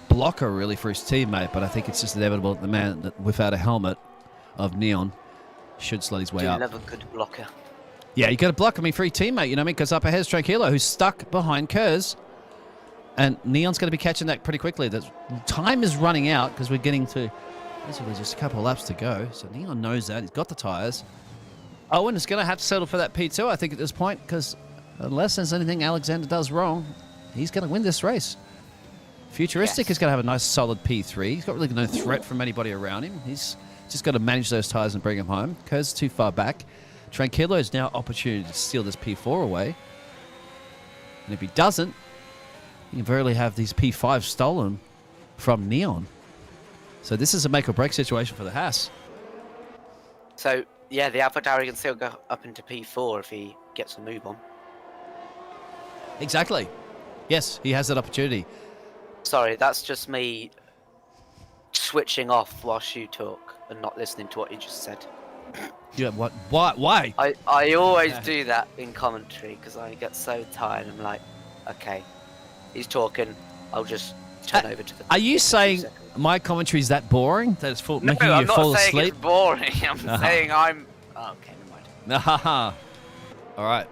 blocker, really, for his teammate. But I think it's just inevitable that the man that without a helmet of Neon should slot his way up. Never good blocker. Yeah, you got to block. I mean, for your teammate, you know what I mean? Because up ahead is Tranquilo, who's stuck behind Kurz. And Neon's going to be catching that pretty quickly. The time is running out because we're getting to basically just a couple of laps to go. So Neon knows that. He's got the tyres. Owen is going to have to settle for that P2, I think, at this point, because unless there's anything Alexander does wrong, he's going to win this race. Futuristic is going to have a nice solid P3. He's got really no threat from anybody around him. He's just got to manage those tyres and bring him home. Kurz is too far back. Tranquilo has now opportunity to steal this P4 away. And if he doesn't, he can very have these P5 stolen from Neon. So this is a make or break situation for the Haas. So, yeah, the AlphaTauri can still go up into P4 if he gets a move on. Exactly. Yes, he has that opportunity. Sorry, that's just me switching off whilst you talk and not listening to what you just said. Yeah, what? Why? I always do that in commentary because I get so tired. I'm like, okay, he's talking. I'll just turn over to the... Are you saying my commentary is that boring? That it's making you fall asleep? No, I'm not saying it's boring. I'm saying I'm... Oh, okay, never mind. All right.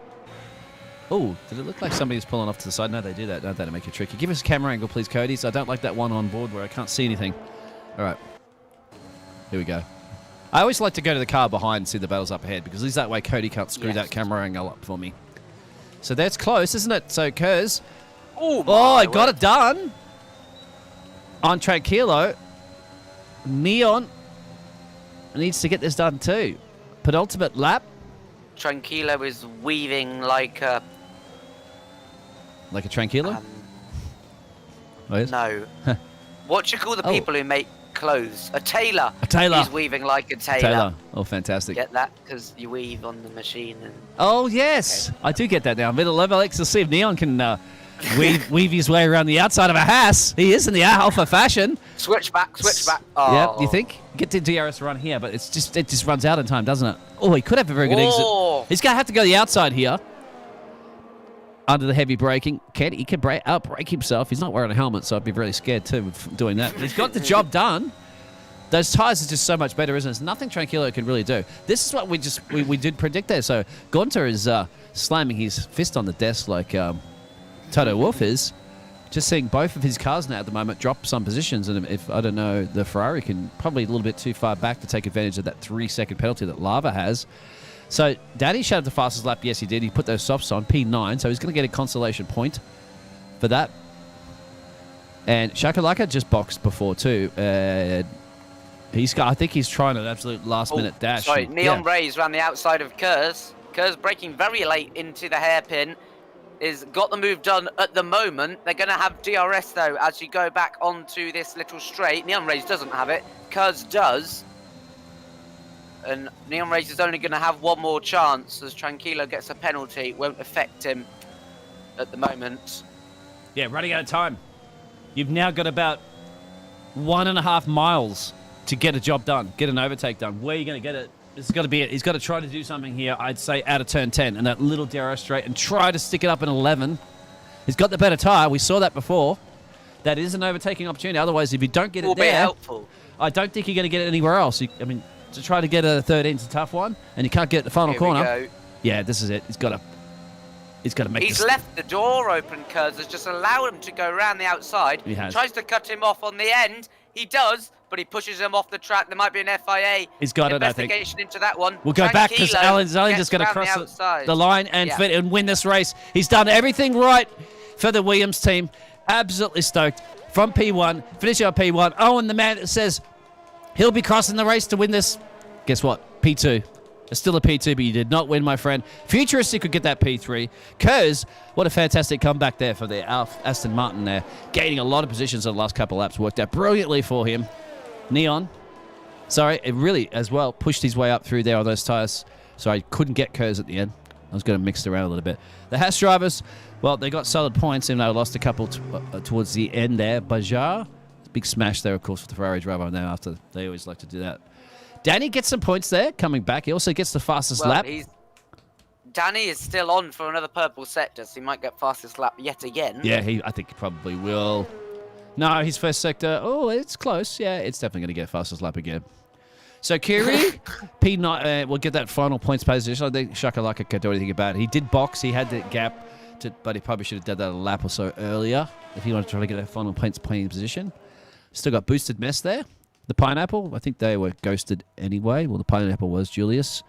Oh, did it look like somebody was pulling off to the side? No, they do that, don't they, to make it tricky. Give us a camera angle, please, Cody. So I don't like that one on board where I can't see anything. All right. Here we go. I always like to go to the car behind and see the battles up ahead because at least that way Cody can't screw that camera angle up for me. So that's close, isn't it? So Kurz... I got it done on Tranquilo. Neon needs to get this done too. Penultimate lap. Tranquilo is weaving like a... Like a Tranquilo? No. What do you call the people who make clothes? A tailor. A tailor. He's weaving like a tailor. Oh, fantastic. Get that? Because you weave on the machine. And... Oh, yes. Okay. I do get that now. Middle level X. Let's see if Neon can weave his way around the outside of a Haas. He is in the Alpha fashion. Switch back. Oh. Yeah, you think? Get the DRS run here, but it just runs out in time, doesn't it? Oh, he could have a very good exit. He's going to have to go the outside here. Under the heavy braking. He can outbrake himself. He's not wearing a helmet, so I'd be really scared too of doing that. But he's got the job done. Those tyres are just so much better, isn't it? There's nothing Tranquilo can really do. This is what we did predict there. So Gunter is slamming his fist on the desk like Toto Wolff is. Just seeing both of his cars now at the moment drop some positions. And if, I don't know, the Ferrari can probably a little bit too far back to take advantage of that 3-second penalty that Lava has. So Danny showed the fastest lap. Yes, he did. He put those softs on, P9. So he's going to get a consolation point for that. And Shakalaka just boxed before too. I think he's trying an absolute last-minute dash. Sorry, Neon Rays ran the outside of Kurz. Kurz braking very late into the hairpin. Is got the move done at the moment. They're going to have DRS, though, as you go back onto this little straight. Neon Rays doesn't have it. Kurz does. And Neon Rays is only going to have one more chance as Tranquilo gets a penalty. It won't affect him at the moment. Yeah, running out of time. You've now got about 1.5 miles to get a job done, get an overtake done. Where are you going to get it? It's got to be it. He's got to try to do something here, I'd say, out of turn 10 and that little DRS straight and try to stick it up in 11. He's got the better tyre. We saw that before. That is an overtaking opportunity. Otherwise, if you don't get it Will be there, helpful. I don't think you're going to get it anywhere else. I mean, to try to get a 13 is a tough one, and you can't get the final Here corner. we go. Yeah, this is it. He's got to make He's this. left the door open, Kurz has just allowed him to go around the outside. He has. Tries to cut him off on the end. He does, but he pushes him off the track. There might be an FIA He's got it, I think. investigation into that one. We'll go back because Alan's only gets just going to round cross the the line and Yeah. fit and win this race. He's done everything right for the Williams team. Absolutely stoked. From P1, finishing on P1. Owen, the man that says he'll be crossing the race to win this. Guess what? P2. It's still a P2, but you did not win, my friend. Futuristic could get that P3. Kurz, what a fantastic comeback there for the Aston Martin there. Gaining a lot of positions on the last couple of laps. Worked out brilliantly for him. Neon, sorry, it really, as well, pushed his way up through there on those tyres. So I couldn't get Kurz at the end. I was going to mix it around a little bit. The Haas drivers, well, they got solid points, even though they lost a couple towards the end there. Bajar, big smash there, of course, with the Ferrari driver now after they always like to do that. Danny gets some points there, coming back. He also gets the fastest lap. Danny is still on for another purple sector, so he might get fastest lap yet again. Yeah, I think he probably will. No, his first sector. Oh, it's close. Yeah, it's definitely going to get fastest lap again. So Kiri, P9 will get that final points position. I think Shakalaka can't do anything about it. He did box. He had that gap, but he probably should have done that a lap or so earlier if he wanted to try to get that final points playing position. Still got boosted mess there. The pineapple, I think they were ghosted anyway. Well, the pineapple was Julius.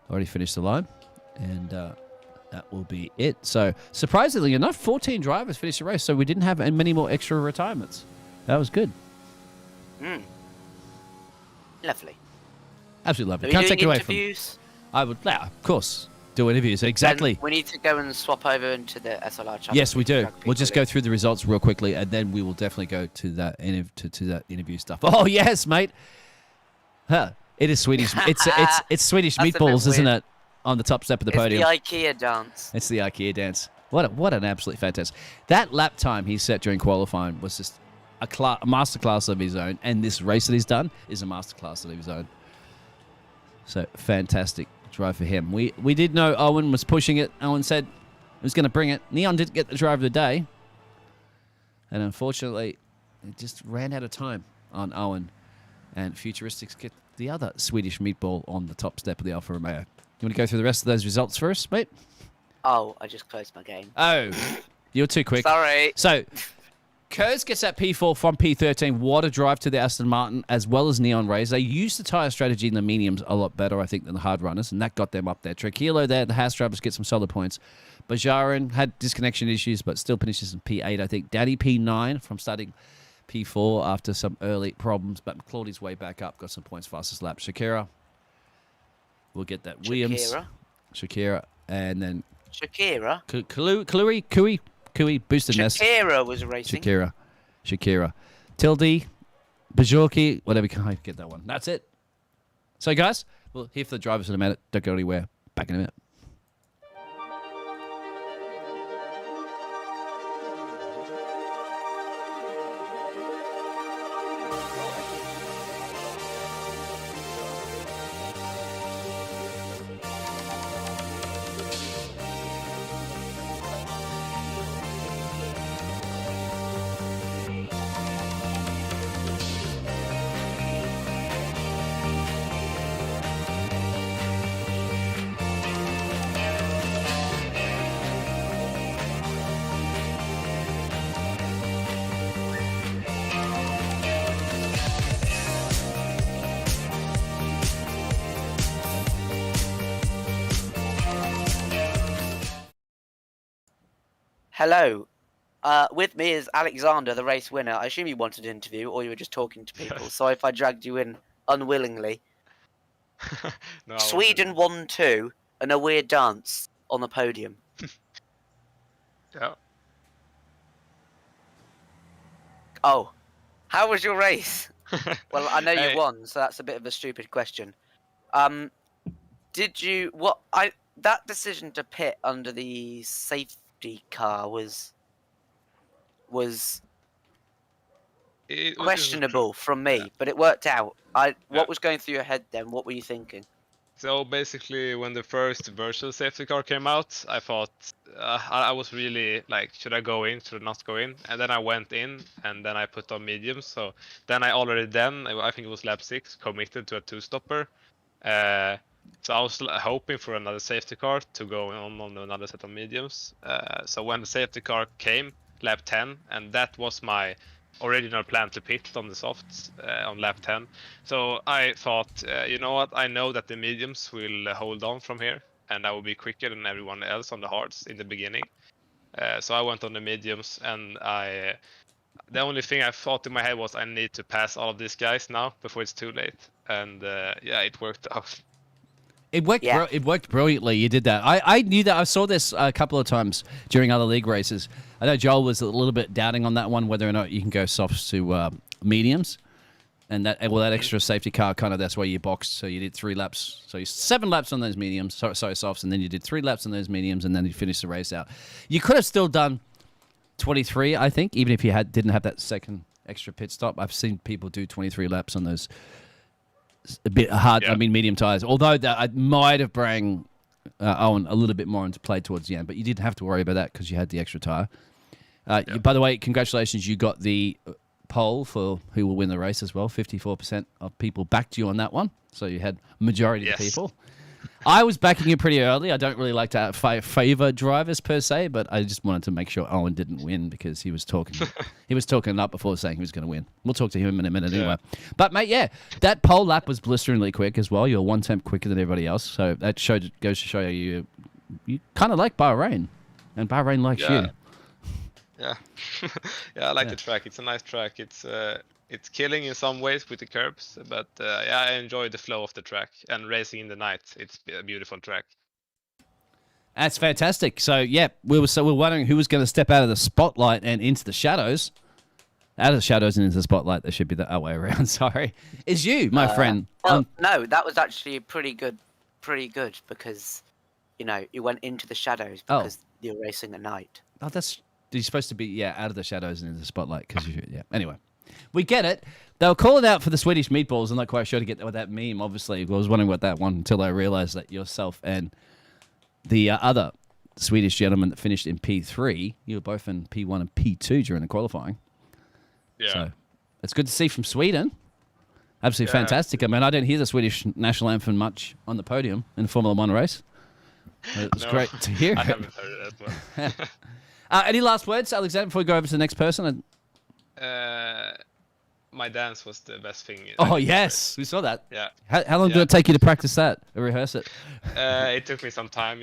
Already finished the line. And that will be it. So, surprisingly enough, 14 drivers finished the race. So, we didn't have many more extra retirements. That was good. Lovely. Absolutely lovely. Are we Can't doing take it away from interviews? I would, yeah, of course, do interviews. Exactly. We need to go and swap over into the SLR channel. Yes, we do. We'll just go through the results real quickly, and then we will definitely go to that to that interview stuff. Oh yes, mate. Huh. It is Swedish. It's Swedish meatballs, isn't it? On the top step of the podium. It's the IKEA dance. It's the IKEA dance. What an absolute fantastic. That lap time he set during qualifying was just a masterclass of his own, and this race that he's done is a masterclass of his own. So fantastic drive for him. We did know Owen was pushing it. Owen said he was going to bring it. Neon didn't get the drive of the day, and unfortunately, it just ran out of time on Owen. And Futuristics get the other Swedish meatball on the top step of the Alfa Romeo. You want to go through the rest of those results first, mate? Oh, I just closed my game. Oh, you're too quick. Sorry. So, Kurz gets that P4 from P13. What a drive to the Aston Martin, as well as Neon Rays. They used the tyre strategy in the mediums a lot better, I think, than the hard runners, and that got them up there. Tranquilo there, the Haas drivers get some solid points. Bajarin had disconnection issues, but still finishes in P8, I think. Daddy P9 from starting P4 after some early problems, but clawed his way back up, got some points fastest lap. Shakira will get that. Williams. Shakira. And then Shakira? Kui boosted mess. Shakira was racing. Shakira. Tilde, Bajorki, whatever, I get that one. That's it. So, guys, we'll hear for the drivers in a minute. Don't go anywhere. Back in a minute. Hello. With me is Alexander, the race winner. I assume you wanted an interview, or you were just talking to people. Sorry if I dragged you in unwillingly. No, Sweden won 2 and a weird dance on the podium. Yeah. Oh, how was your race? Well, I know you Hey. won, so that's a bit of a stupid question. Did you that decision to pit under the safety car was It was questionable from me, but it worked out. What was going through your head then? What were you thinking? So basically, when the first virtual safety car came out, I thought I was really like, should I go in? Should I not go in? And then I went in, and then I put on mediums. So then I think it was lap 6, committed to a two-stopper. So I was hoping for another safety car to go on another set of mediums. So when the safety car came, lap 10, and that was my original plan to pit on the softs on lap 10. So I thought, you know what? I know that the mediums will hold on from here, and I will be quicker than everyone else on the hards in the beginning. So I went on the mediums, and the only thing I thought in my head was I need to pass all of these guys now before it's too late. And yeah, it worked out. It worked. Yeah. It worked brilliantly. You did that. I knew that. I saw this a couple of times during other league races. I know Joel was a little bit doubting on that one, whether or not you can go softs to mediums, and that extra safety car that's where you boxed. So you did 3 laps. So you 7 laps on those mediums. Sorry, softs, and then you did 3 laps on those mediums, and then you finished the race out. You could have still done 23, I think, even if you didn't have that second extra pit stop. I've seen people do 23 laps on those. A bit hard, Yeah. medium tires. Although that I might have bring Owen a little bit more into play towards the end, but you didn't have to worry about that because you had the extra tire. By the way, congratulations, you got the poll for who will win the race as well. 54% of people backed you on that one, so you had majority of the people. I was backing you pretty early. I don't really like to favor drivers per se, but I just wanted to make sure Owen didn't win because he was talking. He was talking up before saying he was going to win. We'll talk to him in a minute anyway. But mate, yeah, that pole lap was blisteringly quick as well. You're 1 tenth quicker than everybody else, so that goes to show you kind of like Bahrain, and Bahrain likes you. Yeah, yeah, I like the track. It's a nice track. It's killing in some ways with the curbs, but yeah, I enjoy the flow of the track and racing in the night. It's a beautiful track. That's fantastic. So yeah, we were wondering who was going to step out of the spotlight and into the shadows. Out of the shadows and into the spotlight. There should be the other way around. Sorry, is you, my friend. Well, no, that was actually pretty good because you went into the shadows because you're racing at night. Oh, you're supposed to be out of the shadows and into the spotlight because Anyway. We get it. They were calling out for the Swedish meatballs. I'm not quite sure to get that meme, obviously. I was wondering about that one until I realized that yourself and the other Swedish gentleman that finished in P3, you were both in P1 and P2 during the qualifying. Yeah. So it's good to see from Sweden. Absolutely fantastic. I mean, I don't hear the Swedish national anthem much on the podium in a Formula 1 race. It's great to hear. I haven't heard it as well. Any last words, Alexander, before we go over to the next person? My dance was the best thing. Oh, yes. We saw that. Yeah. How long did it take you to practice that or rehearse it? It took me some time,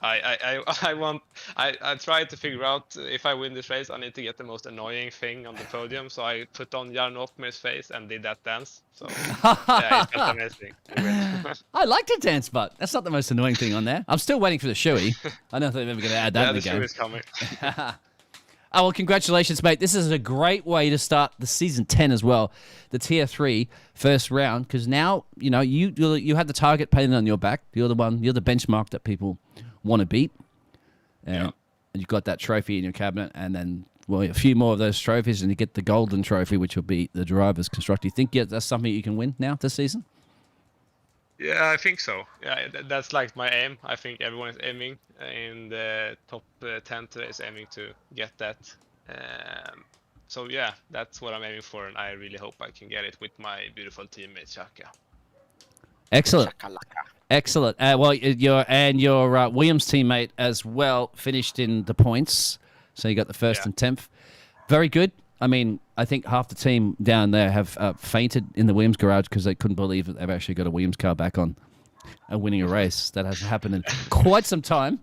I tried to figure out if I win this race, I need to get the most annoying thing on the podium. So I put on Jan Ockmer's face and did that dance. So yeah, it felt amazing. I like to dance, but that's not the most annoying thing on there. I'm still waiting for the shoey. I don't think they're ever going to add that in the game. Yeah, the shoe is coming. Oh, well, congratulations, mate. This is a great way to start the season 10 as well, the Tier 3 first round, because now, you had the target painted on your back. You're the benchmark that people want to beat. And you've got that trophy in your cabinet, and then, a few more of those trophies, and you get the golden trophy, which will be the driver's constructor. You think that's something you can win now this season? Yeah, I think so. Yeah, that's like my aim. I think everyone is aiming in the top 10 is aiming to get that. So yeah, that's what I'm aiming for, and I really hope I can get it with my beautiful teammate Shaka. Excellent. Shakalaka. Excellent. Well, your Williams teammate as well finished in the points, so you got the first and 10th. Very good. I mean, I think half the team down there have fainted in the Williams garage because they couldn't believe that they've actually got a Williams car back on and winning a race. That hasn't happened in quite some time.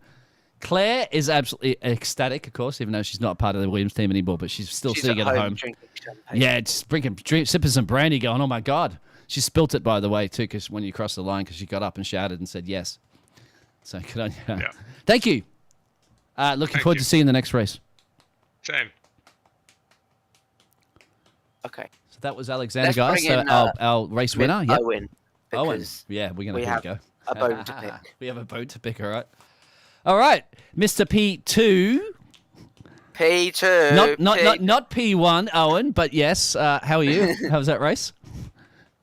Claire is absolutely ecstatic, of course, even though she's not part of the Williams team anymore, but she's still sitting at home. Drinking champagne. Yeah, just sipping some brandy going, oh my God. She spilt it, by the way, too, because when you crossed the line, because she got up and shouted and said yes. So good on you. Yeah. Thank you. Looking forward to seeing the next race. Same. Okay. So that was Alexander, Let's guys. bring So in, our race winner. Yep. Owen. Owen. Because Yeah, we're going we to have go. a bone to pick. We have a bone to pick, all right. All right, Mr. P2. P2. Not P1, Owen, but yes. How are you? How was that race?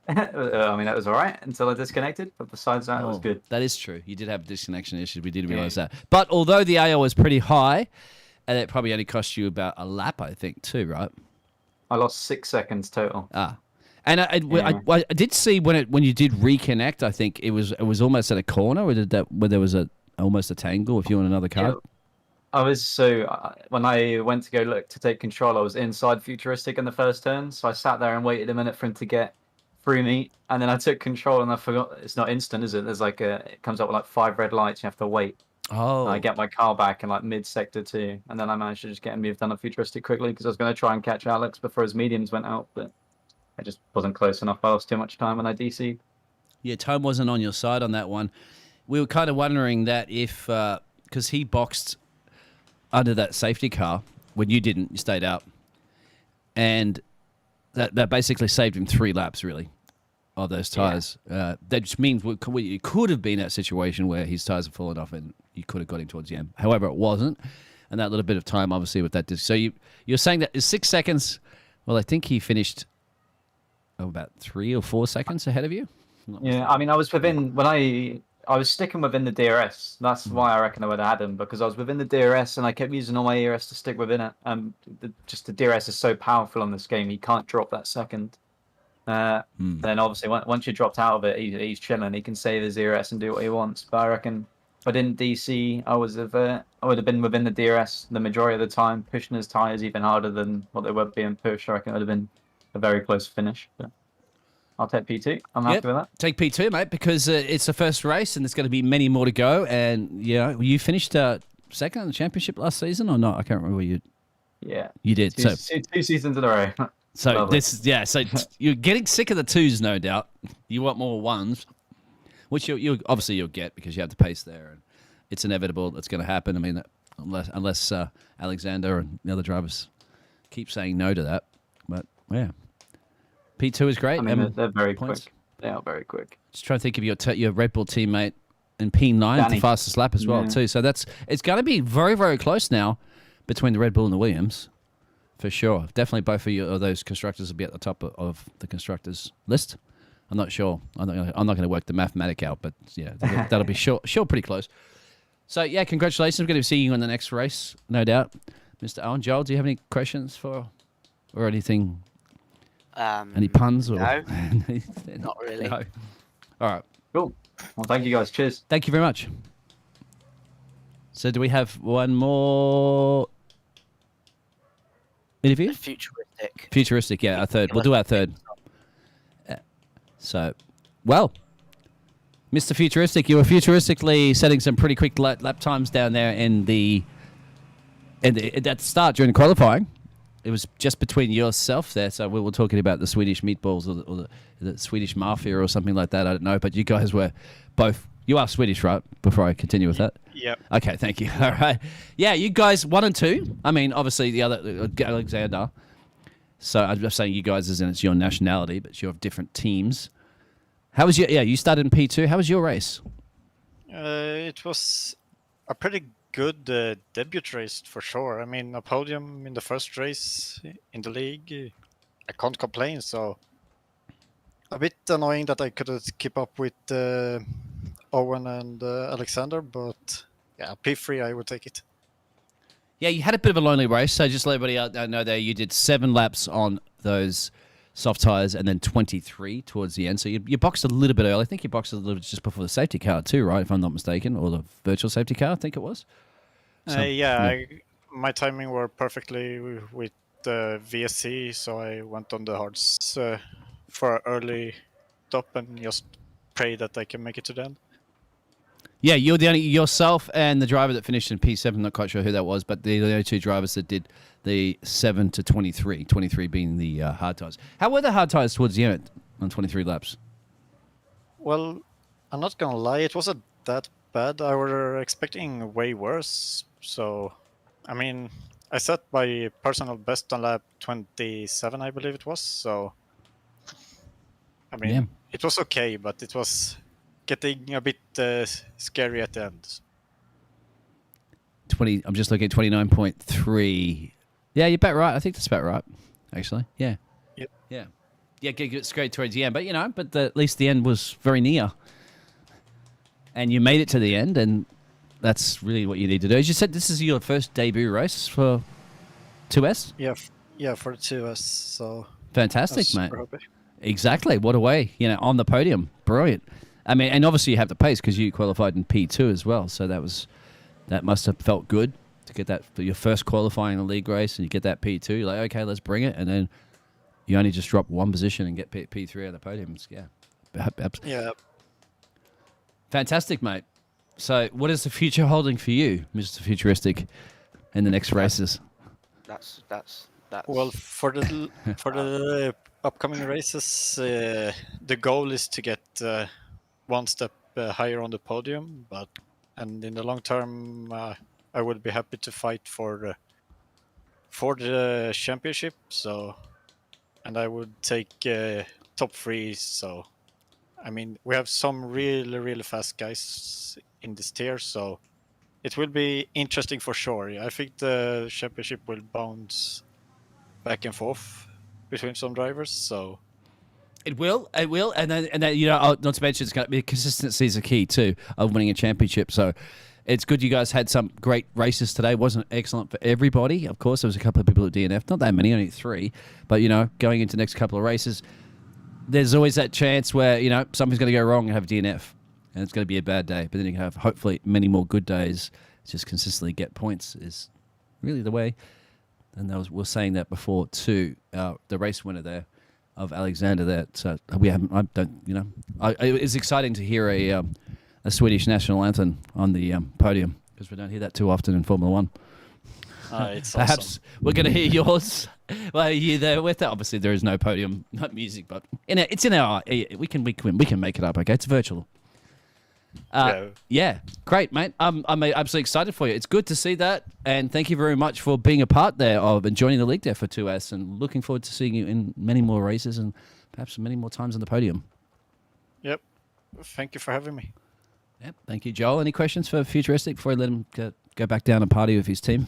I mean, it was all right until I disconnected, but besides that, it was Oh, good. that is true. You did have disconnection issues. We did realize that. But although the AO was pretty high, and it probably only cost you about a lap, I think, too, right? I lost 6 seconds total. And I did see when you did reconnect. I think it was almost at a corner, or where there was almost a tangle if you want another car. Yeah. When I went to go look to take control, I was inside Futuristic in the first turn, so I sat there and waited a minute for him to get through me, and then I took control and I forgot it's not instant, is it? There's it comes up with like 5 red lights. You have to wait. Oh, And I get my car back in like mid sector 2, and then I managed to just get moved on a Futuristic quickly because I was going to try and catch Alex before his mediums went out, but I just wasn't close enough. I lost too much time when I DC'd. yeah. Tone wasn't on your side on that one. We were kind of wondering that if because he boxed under that safety car when you didn't, you stayed out, and that basically saved him 3 laps really of those tires. That just means it could have been that situation where his tires have fallen off and you could have got him towards the end. However, it wasn't, and that little bit of time obviously with that. So you're saying that is 6 seconds. Well, I think he finished about 3 or 4 seconds ahead of you. Yeah, I mean, I was within when I was sticking within the DRS. That's why I reckon I would have had him, because I was within the DRS and I kept using all my ERS to stick within it. Just the DRS is so powerful on this game; he can't drop that second. Then obviously, once you're dropped out of it, he's chilling. He can save his ERS and do what he wants. But I reckon if I didn't DC, I would have been within the DRS the majority of the time, pushing his tires even harder than what they were being pushed. I reckon it would have been a very close finish. But I'll take P2. I'm happy with that. Take P2, mate, because it's the first race and there's going to be many more to go. And you finished second in the championship last season or not? I can't remember. Yeah, you did. Two seasons in a row. So Lovely. So you're getting sick of the 2s, no doubt. You want more 1s, which you obviously you'll get because you have the pace there, and it's inevitable. It's going to happen. I mean, unless Alexander and the other drivers keep saying no to that, but yeah. P2 is great. I mean, they're very points. quick. They are very quick. Just trying to think of your Red Bull teammate in P9, the fastest lap as well too. So it's going to be very, very close now between the Red Bull and the Williams, for sure. Definitely both of those constructors will be at the top of the constructors list. I'm not sure. I'm not going to work the mathematic out, but yeah, that'll be sure pretty close. So yeah, congratulations. We're going to see you in the next race, no doubt, Mr. Owen. Joel, do you have any questions or anything? Any puns? Or No, anything? not really. No. All right. Cool. Well, thank you guys. Cheers. Thank you very much. So do we have one more interview? Futuristic. Futuristic, yeah, our third. We'll do our third. So, well, Mr. Futuristic, you were futuristically setting some pretty quick lap times down there at the start during the qualifying. It was just between yourself there, so we were talking about the Swedish meatballs or the Swedish mafia or something like that. I don't know, but you guys were both. You are Swedish, right? Before I continue with that. Yep. Okay, thank you. All right. Yeah, you guys 1 and 2. I mean, obviously the other Alexander. So I'm just saying you guys as in it's your nationality, but you have different teams. How was you started in P2. How was your race? It was a pretty good debut race for sure. I mean, a podium in the first race in the league. I can't complain. So a bit annoying that I couldn't keep up with Owen and Alexander, but yeah, P3 I would take it. Yeah, you had a bit of a lonely race. So just let everybody know there, you did 7 laps on those soft tires and then 23 towards the end. So you boxed a little bit early. I think you boxed a little bit just before the safety car too, right? If I'm not mistaken, or the virtual safety car, I think it was. My timing were perfectly with the VSC, so I went on the hards for early top and just pray that I can make it to the end. Yeah, you're the only yourself and the driver that finished in P7. Not quite sure who that was, but the only 2 drivers that did the 7 to 23. 23 being the hard tires. How were the hard tires towards the end on 23 laps? Well, I'm not gonna lie, it wasn't that bad. I were expecting way worse. So, I mean, I set my personal best on lap 27, I believe it was. So, I mean, It was okay, but it was getting a bit scary at the end. 20. I'm just looking at 29.3. Yeah, you're about right. I think that's about right, actually. Yeah. Yep. Yeah. Yeah, get straight towards the end. But, at least the end was very near. And you made it to the end, and that's really what you need to do. As you said, this is your first debut race for 2S? Yeah, for the 2S. So fantastic, mate. super happy. Exactly. What a way, on the podium. Brilliant. I mean, and obviously you have the pace because you qualified in P2 as well. So that must have felt good to get that for your first qualifying in the league race, and you get that P2. You're like, okay, let's bring it. And then you only just drop one position and get P3 on the podium. Yeah. Fantastic, mate. So what is the future holding for you, Mr. Futuristic, in the next races? That's Well, for the upcoming races, the goal is to get one step higher on the podium. And in the long term, I would be happy to fight for the championship. So, and I would take top 3. So, I mean, we have some really, really fast guys in this tier, so it will be interesting for sure. I think the championship will bounce back and forth between some drivers. So it will, and then not to mention it's going to be consistency is a key too of winning a championship. So it's good you guys had some great races today. It wasn't excellent for everybody, of course. There was a couple of people at DNF, not that many, only 3. But going into the next couple of races, there's always that chance where, something's going to go wrong and have DNF. And it's going to be a bad day. But then you can have, hopefully, many more good days. Just consistently get points is really the way. And we were saying that before, too. The race winner there of Alexander there. So we haven't, it was exciting to hear a Swedish national anthem on the podium, because we don't hear that too often in Formula One. it's Perhaps awesome. we're going to hear yours. Well, you there with that. Obviously, there is no podium, not music, but it's in our. We can make it up. Okay, it's virtual. Yeah, great, mate. I'm absolutely excited for you. It's good to see that, and thank you very much for being a part there of and joining the league there for 2S, and looking forward to seeing you in many more races and perhaps many more times on the podium. Yep. Thank you for having me. Yep. Thank you, Joel. Any questions for Futuristic before I let him go back down and party with his team?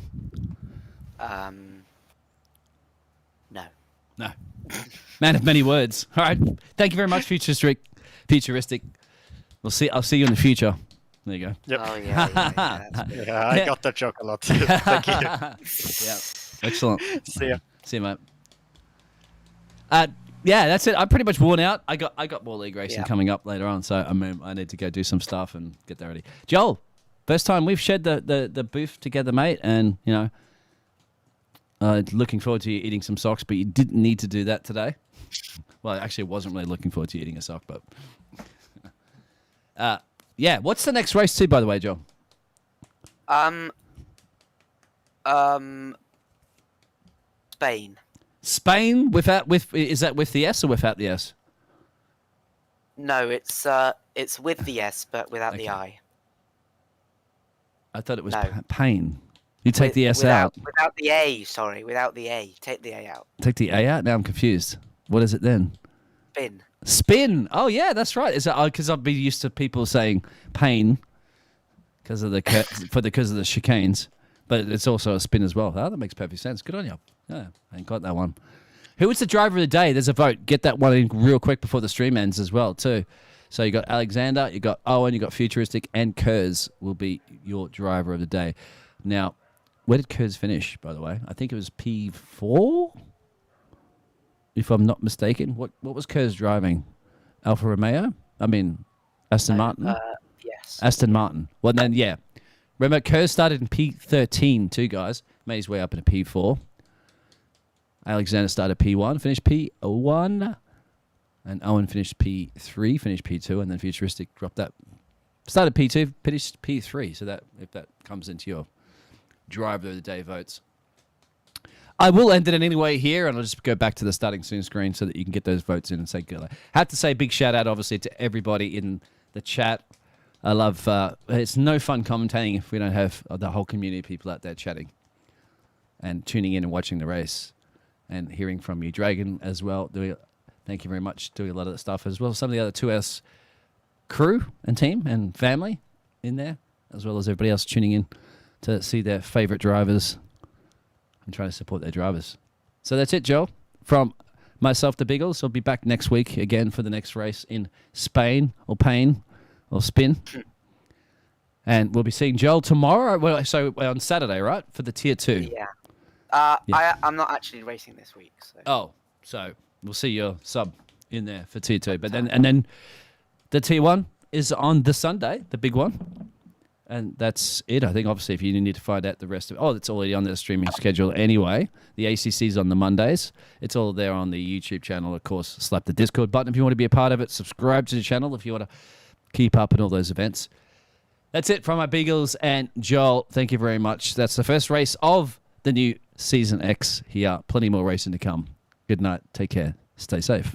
No. Man of many words. All right. Thank you very much, Futuristic. I'll see you in the future. There you go. Yep. Oh yeah. Yeah, I got that joke a lot. Thank you. Yeah. Excellent. See ya. See you, mate. Yeah, that's it. I'm pretty much worn out. I got more league racing coming up later on, so I need to go do some stuff and get that ready. Joel, first time we've shared the booth together, mate, and looking forward to you eating some socks, but you didn't need to do that today. Well, actually, I wasn't really looking forward to you eating a sock, but yeah. What's the next race too, by the way, Joel? Spain. Spain is that with the S or without the S? No, it's with the S but without the I. I thought it was No. pain. You take the S out. Without the A, sorry, without the A. Take the A out. Take the A out? Now I'm confused. What is it then? Spin. Spin. Oh yeah, that's right. Is that because I've been used to people saying pain because of the chicanes, but it's also a spin as well. Oh, that makes perfect sense. Good on you. Yeah, I ain't got that one. Who was the driver of the day? There's a vote. Get that one in real quick before the stream ends as well too. So you got Alexander, you got Owen, you got Futuristic, and Kurz will be your driver of the day. Now, where did Kurz finish, by the way? I think it was P4, if I'm not mistaken. What was Kurz driving? Alfa Romeo? I mean, Aston Martin? Yes. Aston Martin. Well, then, yeah. Remember, Kurz started in P13 too, guys. Made his way up into P4. Alexander started P1, finished P1. And Owen finished P3, finished P2, and then Futuristic dropped that. Started P2, finished P3. So that if that comes into your driver of the day votes. I will end it in any way here, and I'll just go back to the starting soon screen so that you can get those votes in and say good. Have to say big shout out, obviously, to everybody in the chat. I love. It's no fun commentating if we don't have the whole community of people out there chatting and tuning in and watching the race and hearing from you, Dragon, as well. Thank you very much. Doing a lot of that stuff as well. Some of the other 2S crew and team and family in there, as well as everybody else tuning in to see their favorite drivers and trying to support their drivers. So that's it, Joel, from myself, the Biggles, will be back next week again for the next race in Spain or Spin. And we'll be seeing Joel tomorrow. Well, so on Saturday, right? For the Tier 2. Yeah. Yeah. I'm not actually racing this week. So. Oh, so we'll see your sub in there for Tier 2. But then the Tier 1 is on the Sunday, the big one. And that's it. I think, obviously, if you need to find out the rest of it. Oh, it's already on the streaming schedule anyway. The ACC's on the Mondays. It's all there on the YouTube channel, of course. Slap the Discord button if you want to be a part of it. Subscribe to the channel if you want to keep up in all those events. That's it from my Beagles and Joel. Thank you very much. That's the first race of the new Season X here. Plenty more racing to come. Good night. Take care. Stay safe.